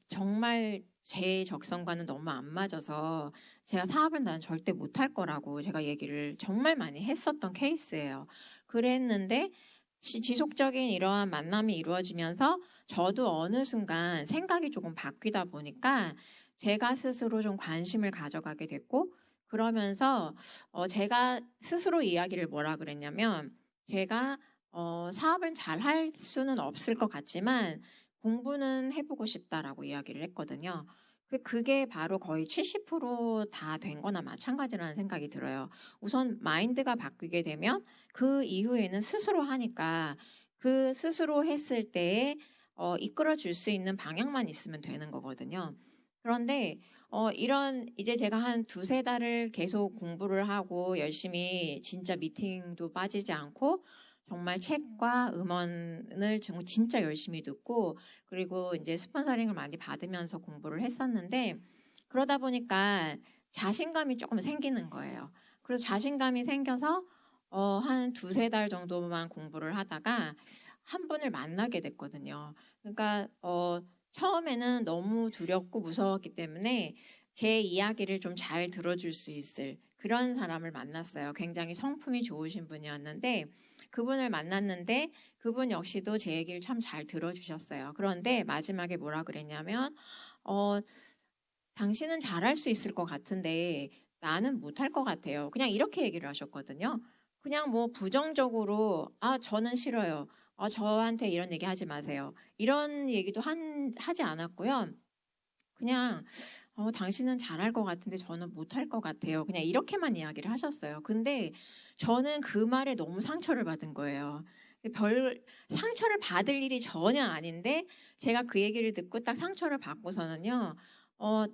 정말 제 적성과는 너무 안 맞아서 제가 사업을 난 절대 못할 거라고 제가 얘기를 정말 많이 했었던 케이스예요. 그랬는데 지속적인 이러한 만남이 이루어지면서 저도 어느 순간 생각이 조금 바뀌다 보니까 제가 스스로 좀 관심을 가져가게 됐고, 그러면서 제가 스스로 이야기를 뭐라 그랬냐면, 제가 사업은 잘 할 수는 없을 것 같지만 공부는 해보고 싶다라고 이야기를 했거든요. 그게 바로 거의 70%다 된 거나 마찬가지라는 생각이 들어요. 우선 마인드가 바뀌게 되면 그 이후에는 스스로 하니까 그 스스로 했을 때에 이끌어 줄 수 있는 방향만 있으면 되는 거거든요. 그런데 이런 이제 제가 한 두세 달을 계속 공부를 하고 열심히 진짜 미팅도 빠지지 않고 정말 책과 음원을 진짜 열심히 듣고, 그리고 이제 스폰서링을 많이 받으면서 공부를 했었는데, 그러다 보니까 자신감이 조금 생기는 거예요. 그래서 자신감이 생겨서 한 두세 달 정도만 공부를 하다가 한 분을 만나게 됐거든요. 그러니까 처음에는 너무 두렵고 무서웠기 때문에 제 이야기를 좀 잘 들어줄 수 있을 그런 사람을 만났어요. 굉장히 성품이 좋으신 분이었는데, 그분을 만났는데 그분 역시도 제 얘기를 참 잘 들어주셨어요. 그런데 마지막에 뭐라 그랬냐면 당신은 잘할 수 있을 것 같은데 나는 못할 것 같아요. 그냥 이렇게 얘기를 하셨거든요. 그냥 뭐 부정적으로 저는 싫어요. 저한테 이런 얘기 하지 마세요. 이런 얘기도 하지 않았고요. 그냥 당신은 잘할 것 같은데 저는 못할 것 같아요. 그냥 이렇게만 이야기를 하셨어요. 근데 저는 그 말에 너무 상처를 받은 거예요. 별 상처를 받을 일이 전혀 아닌데 제가 그 얘기를 듣고 딱 상처를 받고서는요.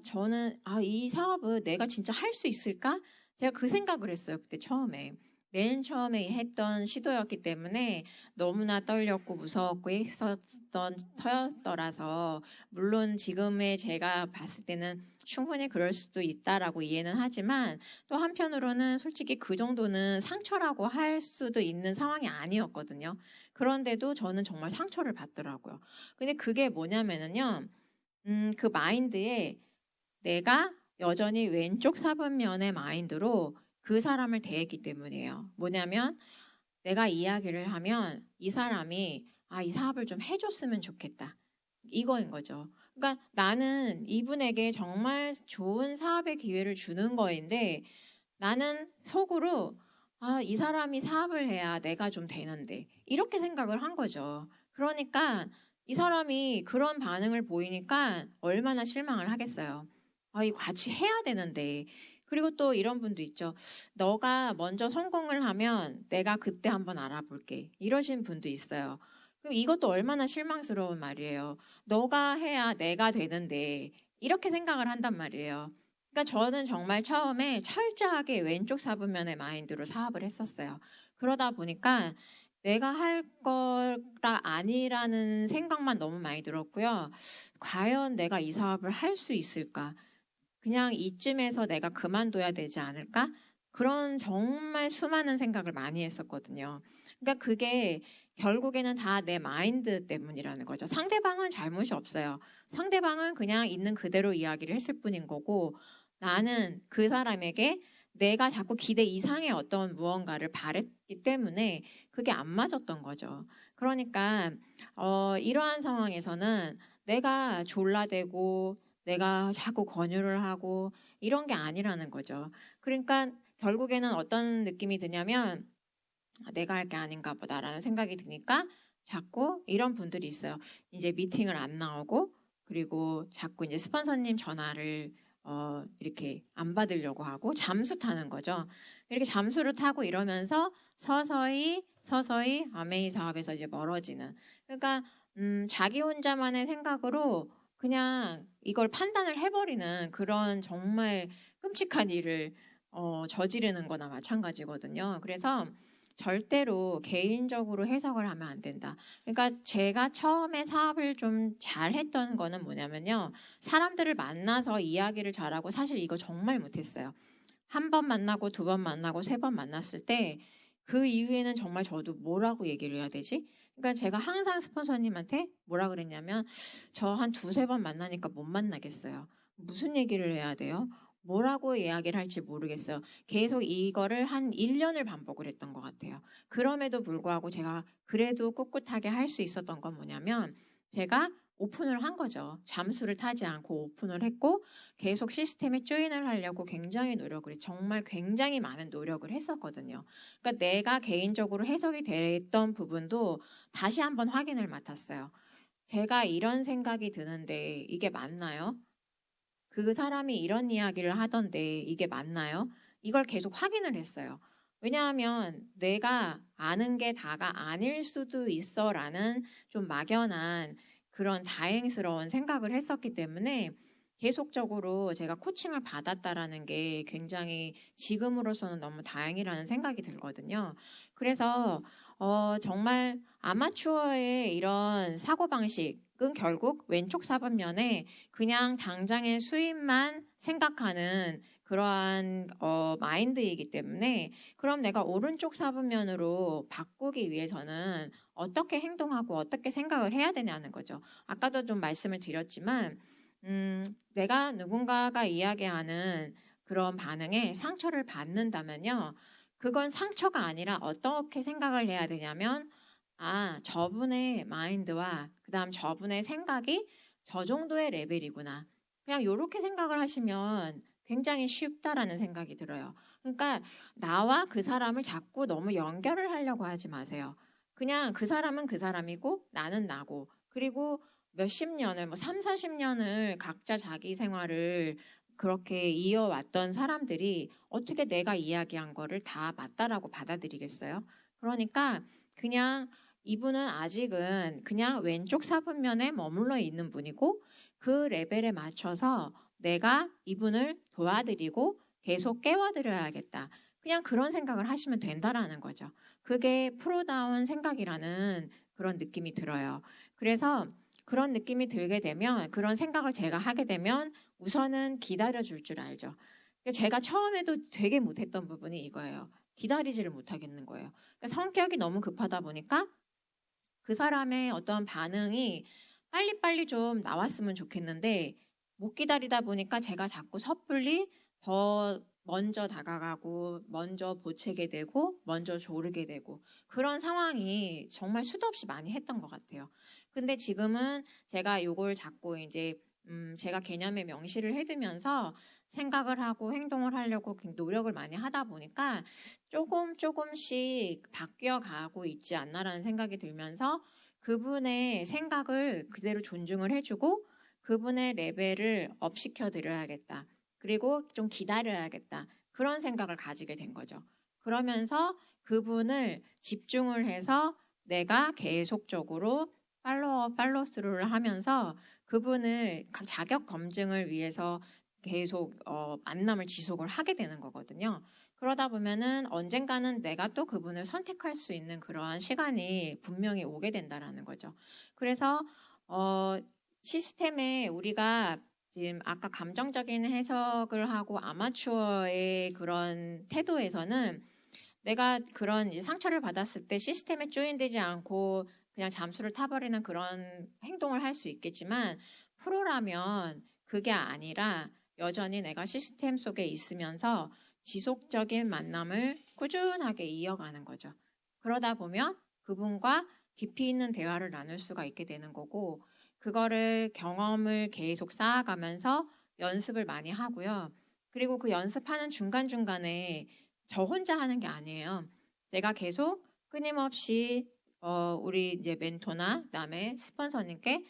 저는 이 사업을 내가 진짜 할 수 있을까? 제가 그 생각을 했어요. 그때 처음에. 맨 처음에 했던 시도였기 때문에 너무나 떨렸고 무서웠고 했었던 터였더라서, 물론 지금의 제가 봤을 때는 충분히 그럴 수도 있다라고 이해는 하지만 또 한편으로는 솔직히 그 정도는 상처라고 할 수도 있는 상황이 아니었거든요. 그런데도 저는 정말 상처를 받더라고요. 근데 그게 뭐냐면은요. 그 마인드에 내가 여전히 왼쪽 사분면의 마인드로 그 사람을 대했기 때문이에요. 뭐냐면 내가 이야기를 하면 이 사람이 이 사업을 좀 해줬으면 좋겠다. 이거인 거죠. 그러니까 나는 이분에게 정말 좋은 사업의 기회를 주는 거인데 나는 속으로 이 사람이 사업을 해야 내가 좀 되는데 이렇게 생각을 한 거죠. 그러니까 이 사람이 그런 반응을 보이니까 얼마나 실망을 하겠어요. 이거 같이 해야 되는데. 그리고 또 이런 분도 있죠. 너가 먼저 성공을 하면 내가 그때 한번 알아볼게. 이러신 분도 있어요. 그럼 이것도 얼마나 실망스러운 말이에요. 너가 해야 내가 되는데 이렇게 생각을 한단 말이에요. 그러니까 저는 정말 처음에 철저하게 왼쪽 사분면의 마인드로 사업을 했었어요. 그러다 보니까 내가 할 거가 아니라는 생각만 너무 많이 들었고요. 과연 내가 이 사업을 할 수 있을까? 그냥 이쯤에서 내가 그만둬야 되지 않을까? 그런 정말 수많은 생각을 많이 했었거든요. 그러니까 그게 결국에는 다 내 마인드 때문이라는 거죠. 상대방은 잘못이 없어요. 상대방은 그냥 있는 그대로 이야기를 했을 뿐인 거고 나는 그 사람에게 내가 자꾸 기대 이상의 어떤 무언가를 바랬기 때문에 그게 안 맞았던 거죠. 그러니까 이러한 상황에서는 내가 졸라대고 내가 자꾸 권유를 하고 이런 게 아니라는 거죠. 그러니까 결국에는 어떤 느낌이 드냐면 내가 할 게 아닌가 보다라는 생각이 드니까 자꾸 이런 분들이 있어요. 이제 미팅을 안 나오고 그리고 자꾸 이제 스폰서님 전화를 이렇게 안 받으려고 하고 잠수 타는 거죠. 이렇게 잠수를 타고 이러면서 서서히 아메이 사업에서 이제 멀어지는. 그러니까 자기 혼자만의 생각으로 그냥 이걸 판단을 해버리는 그런 정말 끔찍한 일을 저지르는 거나 마찬가지거든요. 그래서 절대로 개인적으로 해석을 하면 안 된다. 그러니까 제가 처음에 사업을 좀 잘했던 거는 뭐냐면요. 사람들을 만나서 이야기를 잘하고 사실 이거 정말 못했어요. 한 번 만나고 두 번 만나고 세 번 만났을 때 그 이후에는 정말 저도 뭐라고 얘기를 해야 되지? 그러니까 제가 항상 스폰서님한테 뭐라 그랬냐면 저 한 두세 번 만나니까 못 만나겠어요. 무슨 얘기를 해야 돼요? 뭐라고 이야기를 할지 모르겠어요. 계속 이거를 한 1년을 반복을 했던 것 같아요. 그럼에도 불구하고 제가 그래도 꿋꿋하게 할 수 있었던 건 뭐냐면 제가 오픈을 한 거죠. 잠수를 타지 않고 오픈을 했고 계속 시스템에 조인을 하려고 굉장히 정말 굉장히 많은 노력을 했었거든요. 그러니까 내가 개인적으로 해석이 됐던 부분도 다시 한번 확인을 맡았어요. 제가 이런 생각이 드는데 이게 맞나요? 그 사람이 이런 이야기를 하던데 이게 맞나요? 이걸 계속 확인을 했어요. 왜냐하면 내가 아는 게 다가 아닐 수도 있어라는 좀 막연한 그런 다행스러운 생각을 했었기 때문에 계속적으로 제가 코칭을 받았다라는 게 굉장히 지금으로서는 너무 다행이라는 생각이 들거든요. 그래서 정말 아마추어의 이런 사고방식은 결국 왼쪽 사분면에 그냥 당장의 수입만 생각하는 그러한 마인드이기 때문에 그럼 내가 오른쪽 사분면으로 바꾸기 위해서는 어떻게 행동하고 어떻게 생각을 해야 되냐는 거죠. 아까도 좀 말씀을 드렸지만 내가 누군가가 이야기하는 그런 반응에 상처를 받는다면요. 그건 상처가 아니라 어떻게 생각을 해야 되냐면 저분의 마인드와 그다음 저분의 생각이 저 정도의 레벨이구나. 그냥 이렇게 생각을 하시면 굉장히 쉽다라는 생각이 들어요. 그러니까 나와 그 사람을 자꾸 너무 연결을 하려고 하지 마세요. 그냥 그 사람은 그 사람이고 나는 나고 그리고 몇십 년을 뭐 3, 40년을 각자 자기 생활을 그렇게 이어왔던 사람들이 어떻게 내가 이야기한 거를 다 맞다라고 받아들이겠어요? 그러니까 그냥 이분은 아직은 그냥 왼쪽 사분면에 머물러 있는 분이고 그 레벨에 맞춰서 내가 이분을 도와드리고 계속 깨워드려야겠다. 그냥 그런 생각을 하시면 된다라는 거죠. 그게 프로다운 생각이라는 그런 느낌이 들어요. 그래서 그런 느낌이 들게 되면 그런 생각을 제가 하게 되면 우선은 기다려줄 줄 알죠. 제가 처음에도 되게 못했던 부분이 이거예요. 기다리지를 못하겠는 거예요. 그러니까 성격이 너무 급하다 보니까 그 사람의 어떤 반응이 빨리빨리 좀 나왔으면 좋겠는데 못 기다리다 보니까 제가 자꾸 섣불리 더 먼저 다가가고 먼저 보채게 되고 먼저 조르게 되고 그런 상황이 정말 수도 없이 많이 했던 것 같아요. 근데 지금은 제가 요걸 자꾸 이제 제가 개념에 명시를 해두면서 생각을 하고 행동을 하려고 노력을 많이 하다 보니까 조금씩 바뀌어 가고 있지 않나라는 생각이 들면서 그분의 생각을 그대로 존중을 해주고 그분의 레벨을 업 시켜드려야겠다. 그리고 좀 기다려야겠다. 그런 생각을 가지게 된 거죠. 그러면서 그분을 집중을 해서 내가 계속적으로 팔로스루를 하면서 그분을 자격 검증을 위해서 계속 만남을 지속을 하게 되는 거거든요. 그러다 보면은 언젠가는 내가 또 그분을 선택할 수 있는 그러한 시간이 분명히 오게 된다라는 거죠. 그래서 시스템에 우리가 지금 아까 감정적인 해석을 하고 아마추어의 그런 태도에서는 내가 그런 상처를 받았을 때 시스템에 조인되지 않고 그냥 잠수를 타버리는 그런 행동을 할 수 있겠지만 프로라면 그게 아니라 여전히 내가 시스템 속에 있으면서 지속적인 만남을 꾸준하게 이어가는 거죠. 그러다 보면 그분과 깊이 있는 대화를 나눌 수가 있게 되는 거고 그거를 경험을 계속 쌓아가면서 연습을 많이 하고요. 그리고 그 연습하는 중간중간에 저 혼자 하는 게 아니에요. 내가 계속 끊임없이 우리 이제 멘토나 그다음에 스폰서님께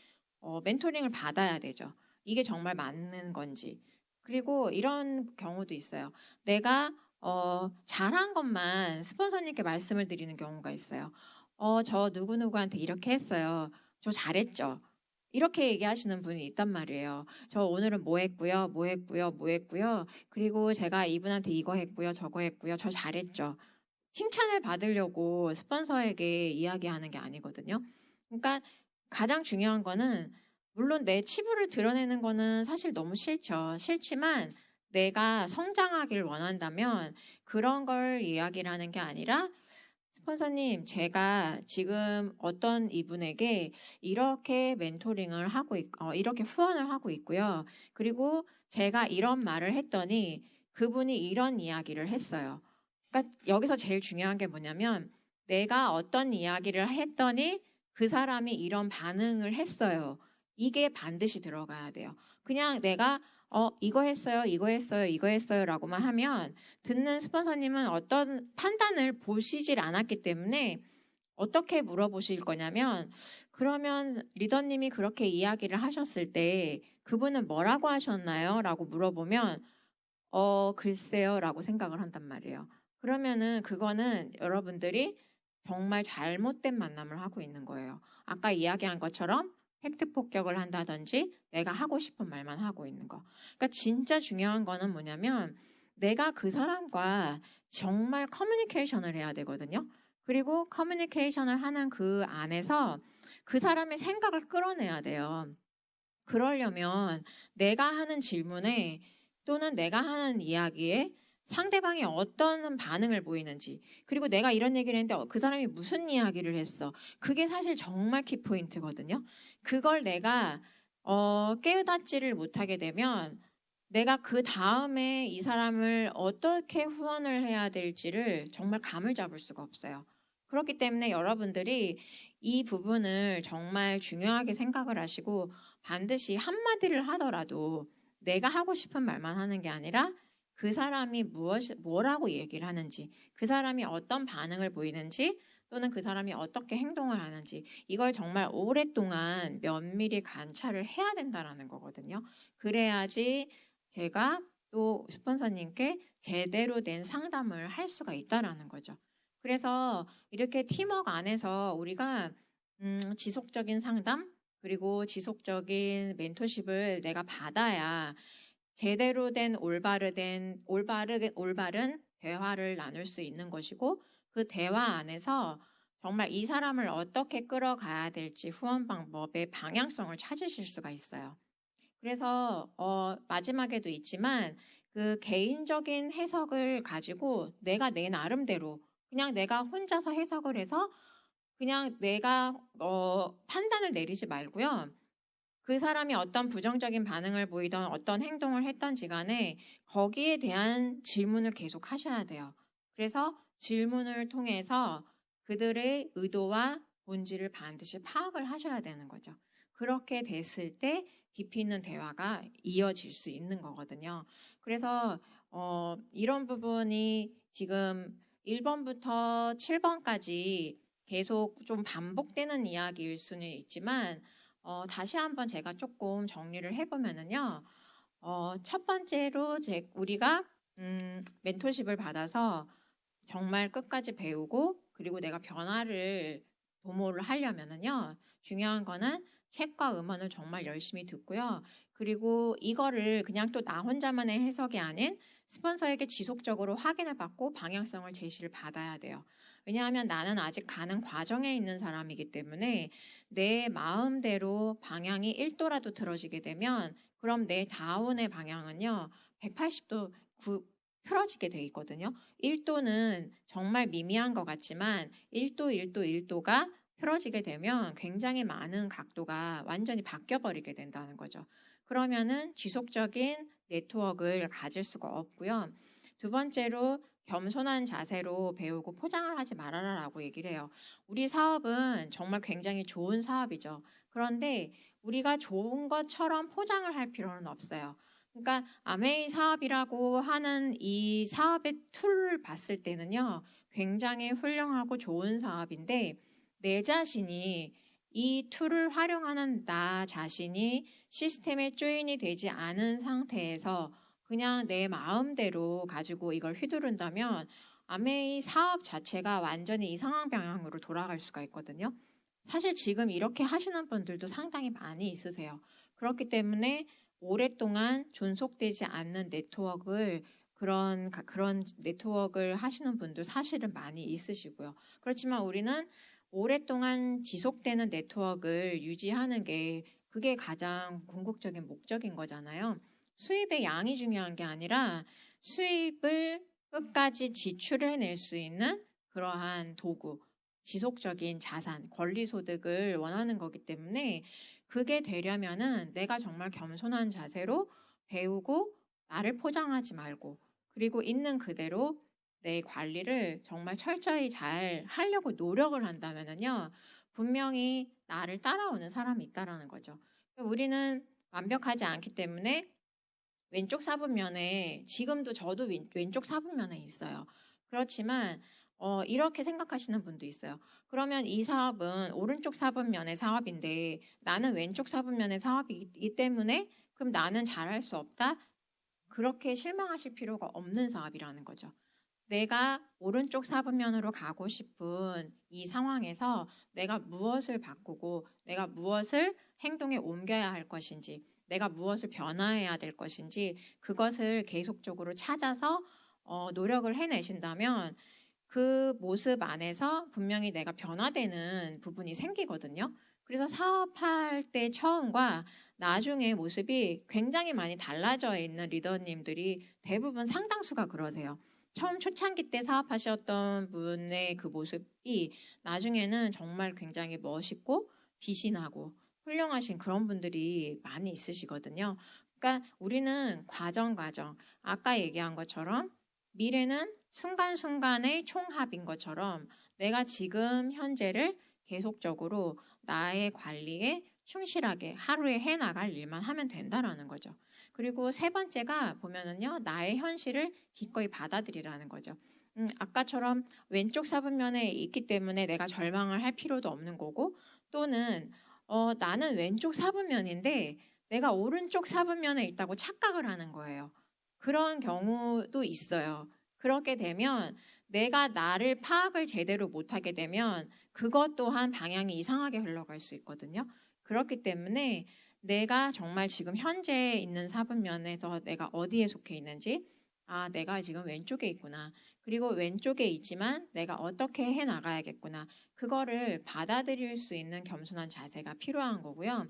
멘토링을 받아야 되죠. 이게 정말 맞는 건지. 그리고 이런 경우도 있어요. 내가 잘한 것만 스폰서님께 말씀을 드리는 경우가 있어요. 저 누구누구한테 이렇게 했어요. 저 잘했죠. 이렇게 얘기하시는 분이 있단 말이에요. 저 오늘은 뭐 했고요, 뭐 했고요, 뭐 했고요. 그리고 제가 이분한테 이거 했고요, 저거 했고요. 저 잘했죠. 칭찬을 받으려고 스폰서에게 이야기하는 게 아니거든요. 그러니까 가장 중요한 거는 물론 내 치부를 드러내는 거는 사실 너무 싫죠. 싫지만 내가 성장하길 원한다면 그런 걸 이야기를 하는 게 아니라 스폰서님, 제가 지금 어떤 이분에게 이렇게 멘토링을 하고 이렇게 후원을 하고 있고요. 그리고 제가 이런 말을 했더니 그분이 이런 이야기를 했어요. 그러니까 여기서 제일 중요한 게 뭐냐면 내가 어떤 이야기를 했더니 그 사람이 이런 반응을 했어요. 이게 반드시 들어가야 돼요. 그냥 내가 이거 했어요, 이거 했어요, 이거 했어요 라고만 하면 듣는 스폰서님은 어떤 판단을 보시질 않았기 때문에 어떻게 물어보실 거냐면 그러면 리더님이 그렇게 이야기를 하셨을 때 그분은 뭐라고 하셨나요? 라고 물어보면 글쎄요 라고 생각을 한단 말이에요. 그러면은 그거는 여러분들이 정말 잘못된 만남을 하고 있는 거예요. 아까 이야기한 것처럼 팩트 폭격을 한다든지 내가 하고 싶은 말만 하고 있는 거. 그러니까 진짜 중요한 거는 뭐냐면 내가 그 사람과 정말 커뮤니케이션을 해야 되거든요. 그리고 커뮤니케이션을 하는 그 안에서 그 사람의 생각을 끌어내야 돼요. 그러려면 내가 하는 질문에 또는 내가 하는 이야기에 상대방이 어떤 반응을 보이는지 그리고 내가 이런 얘기를 했는데 그 사람이 무슨 이야기를 했어. 그게 사실 정말 키포인트거든요. 그걸 내가 깨닫지를 못하게 되면 내가 그 다음에 이 사람을 어떻게 후원을 해야 될지를 정말 감을 잡을 수가 없어요. 그렇기 때문에 여러분들이 이 부분을 정말 중요하게 생각을 하시고 반드시 한마디를 하더라도 내가 하고 싶은 말만 하는 게 아니라 그 사람이 뭐라고 얘기를 하는지, 그 사람이 어떤 반응을 보이는지, 또는 그 사람이 어떻게 행동을 하는지 이걸 정말 오랫동안 면밀히 관찰을 해야 된다는 거거든요. 그래야지 제가 또 스폰서님께 제대로 된 상담을 할 수가 있다라는 거죠. 그래서 이렇게 팀워크 안에서 우리가 지속적인 상담 그리고 지속적인 멘토십을 내가 받아야 제대로 된 올바른 대화를 나눌 수 있는 것이고 그 대화 안에서 정말 이 사람을 어떻게 끌어가야 될지 후원 방법의 방향성을 찾으실 수가 있어요. 그래서 마지막에도 있지만 그 개인적인 해석을 가지고 내가 내 나름대로 그냥 내가 혼자서 해석을 해서 그냥 내가 판단을 내리지 말고요. 그 사람이 어떤 부정적인 반응을 보이던 어떤 행동을 했던지 간에 거기에 대한 질문을 계속 하셔야 돼요. 그래서 질문을 통해서 그들의 의도와 본질을 반드시 파악을 하셔야 되는 거죠. 그렇게 됐을 때 깊이 있는 대화가 이어질 수 있는 거거든요. 그래서 이런 부분이 지금 1번부터 7번까지 계속 좀 반복되는 이야기일 수는 있지만 다시 한번 제가 조금 정리를 해보면은요. 첫 번째로 우리가 멘토십을 받아서 정말 끝까지 배우고 그리고 내가 변화를 도모를 하려면은요. 중요한 거는 책과 음원을 정말 열심히 듣고요. 그리고 이거를 그냥 또 나 혼자만의 해석이 아닌 스폰서에게 지속적으로 확인을 받고 방향성을 제시를 받아야 돼요. 왜냐하면 나는 아직 가는 과정에 있는 사람이기 때문에 내 마음대로 방향이 1도라도 틀어지게 되면 그럼 내 다운의 방향은요. 180도 틀어지게 돼 있거든요. 1도는 정말 미미한 것 같지만 1도, 1도, 1도가 틀어지게 되면 굉장히 많은 각도가 완전히 바뀌어버리게 된다는 거죠. 그러면은 지속적인 네트워크를 가질 수가 없고요. 두 번째로 겸손한 자세로 배우고 포장을 하지 말아라라고 얘기를 해요. 우리 사업은 정말 굉장히 좋은 사업이죠. 그런데 우리가 좋은 것처럼 포장을 할 필요는 없어요. 그러니까 아메이 사업이라고 하는 이 사업의 툴을 봤을 때는요. 굉장히 훌륭하고 좋은 사업인데 내 자신이 이 툴을 활용하는 나 자신이 시스템의 조인이 되지 않은 상태에서 그냥 내 마음대로 가지고 이걸 휘두른다면 아메이 사업 자체가 완전히 이상한 방향으로 돌아갈 수가 있거든요. 사실 지금 이렇게 하시는 분들도 상당히 많이 있으세요. 그렇기 때문에 오랫동안 존속되지 않는 네트워크를 그런 네트워크를 하시는 분도 사실은 많이 있으시고요. 그렇지만 우리는 오랫동안 지속되는 네트워크를 유지하는 게 그게 가장 궁극적인 목적인 거잖아요. 수입의 양이 중요한 게 아니라 수입을 끝까지 지출을 해낼 수 있는 그러한 도구, 지속적인 자산, 권리소득을 원하는 거기 때문에 그게 되려면은 내가 정말 겸손한 자세로 배우고 나를 포장하지 말고 그리고 있는 그대로 내 관리를 정말 철저히 잘 하려고 노력을 한다면은요, 분명히 나를 따라오는 사람이 있다라는 거죠. 우리는 완벽하지 않기 때문에 왼쪽 사분면에 지금도 저도 왼쪽 사분면에 있어요. 그렇지만 이렇게 생각하시는 분도 있어요. 그러면 이 사업은 오른쪽 사분면의 사업인데 나는 왼쪽 사분면의 사업이기 때문에 그럼 나는 잘할 수 없다? 그렇게 실망하실 필요가 없는 사업이라는 거죠. 내가 오른쪽 사분면으로 가고 싶은 이 상황에서 내가 무엇을 바꾸고 내가 무엇을 행동에 옮겨야 할 것인지 내가 무엇을 변화해야 될 것인지 그것을 계속적으로 찾아서 노력을 해내신다면 그 모습 안에서 분명히 내가 변화되는 부분이 생기거든요. 그래서 사업할 때 처음과 나중에 모습이 굉장히 많이 달라져 있는 리더님들이 대부분 상당수가 그러세요. 처음 초창기 때 사업하셨던 분의 그 모습이 나중에는 정말 굉장히 멋있고 빛이 나고 훌륭하신 그런 분들이 많이 있으시거든요. 그러니까 우리는 과정, 아까 얘기한 것처럼 미래는 순간순간의 총합인 것처럼 내가 지금 현재를 계속적으로 나의 관리에 충실하게 하루에 해나갈 일만 하면 된다라는 거죠. 그리고 세 번째가 보면은요, 나의 현실을 기꺼이 받아들이라는 거죠. 아까처럼 왼쪽 사분면에 있기 때문에 내가 절망을 할 필요도 없는 거고, 또는 나는 왼쪽 사분면인데 내가 오른쪽 사분면에 있다고 착각을 하는 거예요. 그런 경우도 있어요. 그렇게 되면 내가 나를 파악을 제대로 못하게 되면 그것 또한 방향이 이상하게 흘러갈 수 있거든요. 그렇기 때문에 내가 정말 지금 현재 있는 사분면에서 내가 어디에 속해 있는지, 내가 지금 왼쪽에 있구나. 그리고 왼쪽에 있지만 내가 어떻게 해 나가야겠구나. 그거를 받아들일 수 있는 겸손한 자세가 필요한 거고요.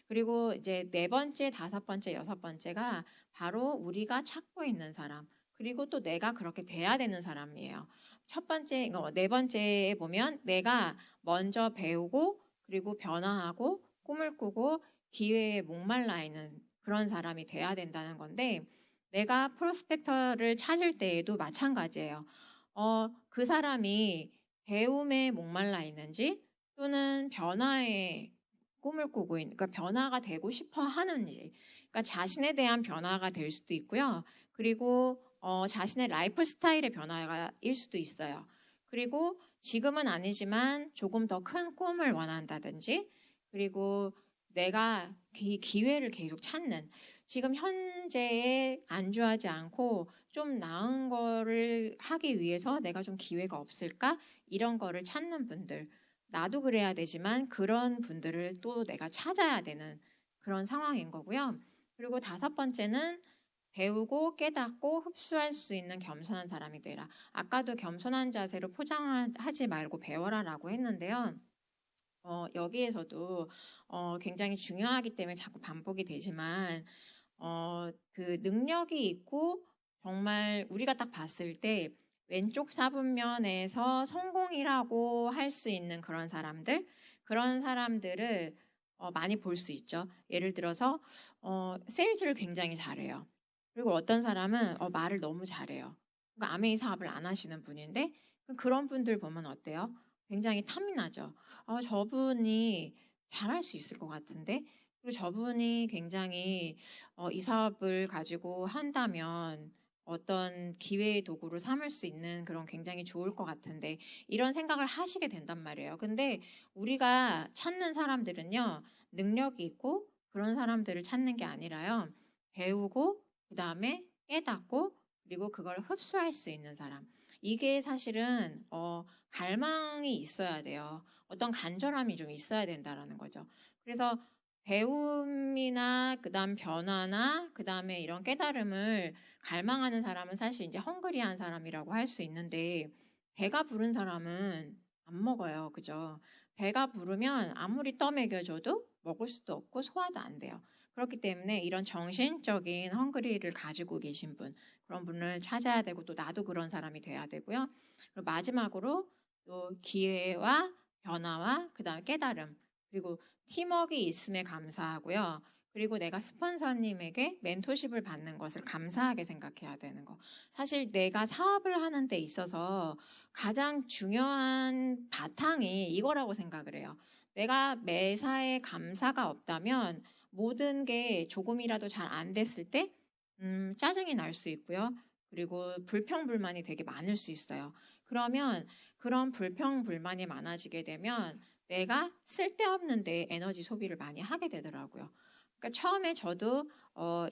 그리고 이제 네 번째, 다섯 번째, 여섯 번째가 바로 우리가 찾고 있는 사람. 그리고 또 내가 그렇게 돼야 되는 사람이에요. 첫 번째, 네 번째에 보면 내가 먼저 배우고 그리고 변화하고 꿈을 꾸고 기회에 목말라 있는 그런 사람이 돼야 된다는 건데 내가 프로스펙터를 찾을 때에도 마찬가지예요. 그 사람이 배움에 목말라 있는지 또는 변화에 꿈을 꾸고 있는, 그러니까 변화가 되고 싶어 하는지, 그러니까 자신에 대한 변화가 될 수도 있고요. 그리고 자신의 라이프 스타일의 변화가 일 수도 있어요. 그리고 지금은 아니지만 조금 더 큰 꿈을 원한다든지, 그리고 내가 기회를 계속 찾는, 지금 현재에 안주하지 않고 좀 나은 거를 하기 위해서 내가 좀 기회가 없을까? 이런 거를 찾는 분들, 나도 그래야 되지만 그런 분들을 또 내가 찾아야 되는 그런 상황인 거고요. 그리고 5번째는 배우고 깨닫고 흡수할 수 있는 겸손한 사람이 되라. 아까도 겸손한 자세로 포장하지 말고 배워라라고 했는데요. 여기에서도 굉장히 중요하기 때문에 자꾸 반복이 되지만 그 능력이 있고 정말 우리가 딱 봤을 때 왼쪽 사분면에서 성공이라고 할 수 있는 그런 사람들을 많이 볼 수 있죠. 예를 들어서 세일즈를 굉장히 잘해요. 그리고 어떤 사람은 말을 너무 잘해요. 그러니까 아메이 사업을 안 하시는 분인데 그런 분들 보면 어때요? 굉장히 탐이 나죠. 저분이 잘할 수 있을 것 같은데, 그리고 저분이 굉장히 이 사업을 가지고 한다면 어떤 기회의 도구로 삼을 수 있는 그런 굉장히 좋을 것 같은데, 이런 생각을 하시게 된단 말이에요. 근데 우리가 찾는 사람들은요, 능력이 있고 그런 사람들을 찾는 게 아니라요, 배우고 그 다음에 깨닫고 그리고 그걸 흡수할 수 있는 사람. 이게 사실은 갈망이 있어야 돼요. 어떤 간절함이 좀 있어야 된다라는 거죠. 그래서 배움이나 그다음 변화나 그다음에 이런 깨달음을 갈망하는 사람은 사실 이제 헝그리한 사람이라고 할 수 있는데, 배가 부른 사람은 안 먹어요. 그죠? 배가 부르면 아무리 떠먹여줘도 먹을 수도 없고 소화도 안 돼요. 그렇기 때문에 이런 정신적인 헝그리를 가지고 계신 분, 그런 분을 찾아야 되고, 또 나도 그런 사람이 돼야 되고요. 그리고 마지막으로 또 기회와 변화와 그다음에 깨달음, 그리고 팀워크가 있음에 감사하고요. 그리고 내가 스폰서님에게 멘토십을 받는 것을 감사하게 생각해야 되는 거. 사실 내가 사업을 하는 데 있어서 가장 중요한 바탕이 이거라고 생각을 해요. 내가 매사에 감사가 없다면 모든 게 조금이라도 잘 안 됐을 때 짜증이 날 수 있고요. 그리고 불평불만이 되게 많을 수 있어요. 그러면 그런 불평불만이 많아지게 되면 내가 쓸데없는데 에너지 소비를 많이 하게 되더라고요. 그러니까 처음에 저도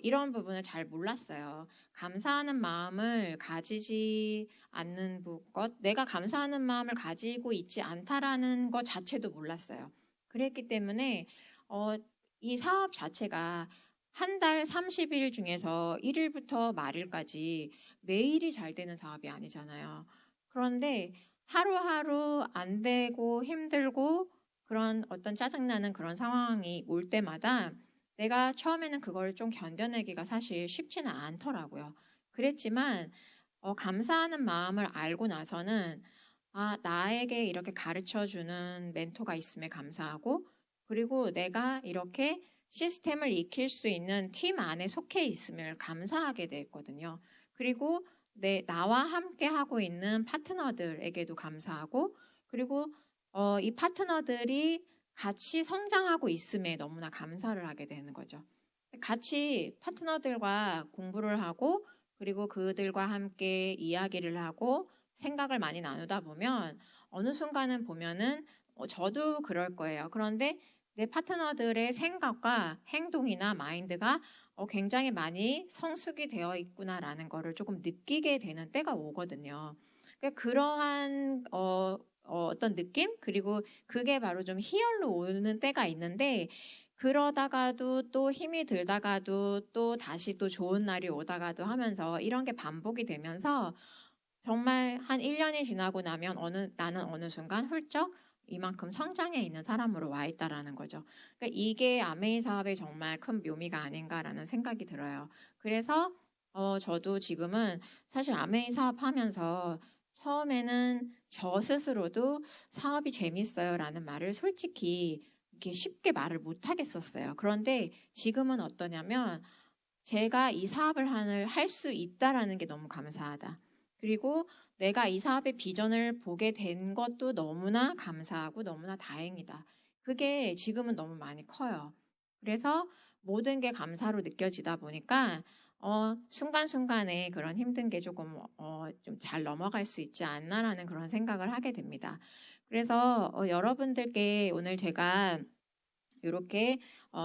이런 부분을 잘 몰랐어요. 감사하는 마음을 가지지 않는 것, 내가 감사하는 마음을 가지고 있지 않다라는 것 자체도 몰랐어요. 그랬기 때문에 이 사업 자체가 한 달 30일 중에서 1일부터 말일까지 매일이 잘 되는 사업이 아니잖아요. 그런데 하루하루 안 되고 힘들고 그런 어떤 짜증나는 그런 상황이 올 때마다 내가 처음에는 그걸 좀 견뎌내기가 사실 쉽지는 않더라고요. 그랬지만 감사하는 마음을 알고 나서는 나에게 이렇게 가르쳐주는 멘토가 있음에 감사하고, 그리고 내가 이렇게 시스템을 익힐 수 있는 팀 안에 속해 있음을 감사하게 됐거든요. 그리고 나와 함께 하고 있는 파트너들에게도 감사하고, 그리고 이 파트너들이 같이 성장하고 있음에 너무나 감사를 하게 되는 거죠. 같이 파트너들과 공부를 하고, 그리고 그들과 함께 이야기를 하고 생각을 많이 나누다 보면 어느 순간은 보면은 저도 그럴 거예요. 그런데 내 파트너들의 생각과 행동이나 마인드가 굉장히 많이 성숙이 되어 있구나라는 거를 조금 느끼게 되는 때가 오거든요. 그러니까 그러한 어떤 느낌? 그리고 그게 바로 좀 희열로 오는 때가 있는데, 그러다가도 또 힘이 들다가도 또 다시 또 좋은 날이 오다가도 하면서 이런 게 반복이 되면서 정말 한 1년이 지나고 나면 나는 어느 순간 훌쩍 이만큼 성장해 있는 사람으로 와 있다라는 거죠. 그러니까 이게 아메이 사업의 정말 큰 묘미가 아닌가라는 생각이 들어요. 그래서 저도 지금은 사실 아메이 사업 하면서 처음에는 저 스스로도 사업이 재밌어요라는 말을 솔직히 이렇게 쉽게 말을 못 하겠었어요. 그런데 지금은 어떠냐면 제가 이 사업을 할 수 있다라는 게 너무 감사하다. 그리고 내가 이 사업의 비전을 보게 된 것도 너무나 감사하고 너무나 다행이다. 그게 지금은 너무 많이 커요. 그래서 모든 게 감사로 느껴지다 보니까 순간순간에 그런 힘든 게 조금 좀 잘 넘어갈 수 있지 않나라는 그런 생각을 하게 됩니다. 그래서 여러분들께 오늘 제가 이렇게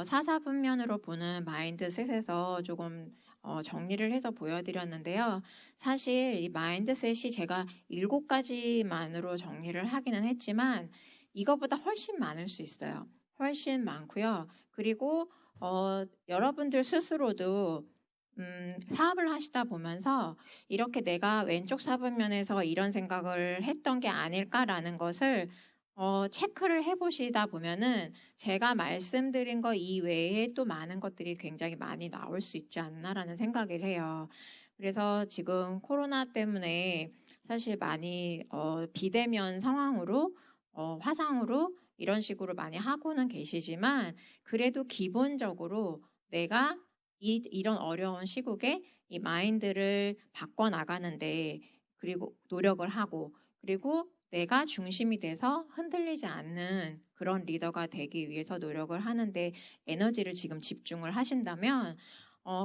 사사분면으로 보는 마인드셋에서 조금 정리를 해서 보여드렸는데요. 사실 이 마인드셋이 제가 7가지만으로 정리를 하기는 했지만 이거보다 훨씬 많을 수 있어요. 훨씬 많고요. 그리고 여러분들 스스로도 사업을 하시다 보면서 이렇게 내가 왼쪽 사분면에서 이런 생각을 했던 게 아닐까라는 것을 체크를 해보시다 보면은 제가 말씀드린 거 이외에 또 많은 것들이 굉장히 많이 나올 수 있지 않나라는 생각을 해요. 그래서 지금 코로나 때문에 사실 많이 비대면 상황으로 화상으로 이런 식으로 많이 하고는 계시지만 그래도 기본적으로 내가 이런 어려운 시국에 이 마인드를 바꿔나가는데 그리고 노력을 하고 그리고 내가 중심이 돼서 흔들리지 않는 그런 리더가 되기 위해서 노력을 하는데 에너지를 지금 집중을 하신다면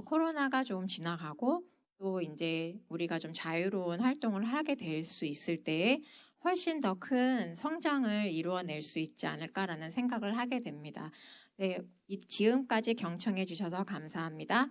코로나가 좀 지나가고 또 이제 우리가 좀 자유로운 활동을 하게 될 수 있을 때에 훨씬 더 큰 성장을 이루어낼 수 있지 않을까라는 생각을 하게 됩니다. 네, 지금까지 경청해 주셔서 감사합니다.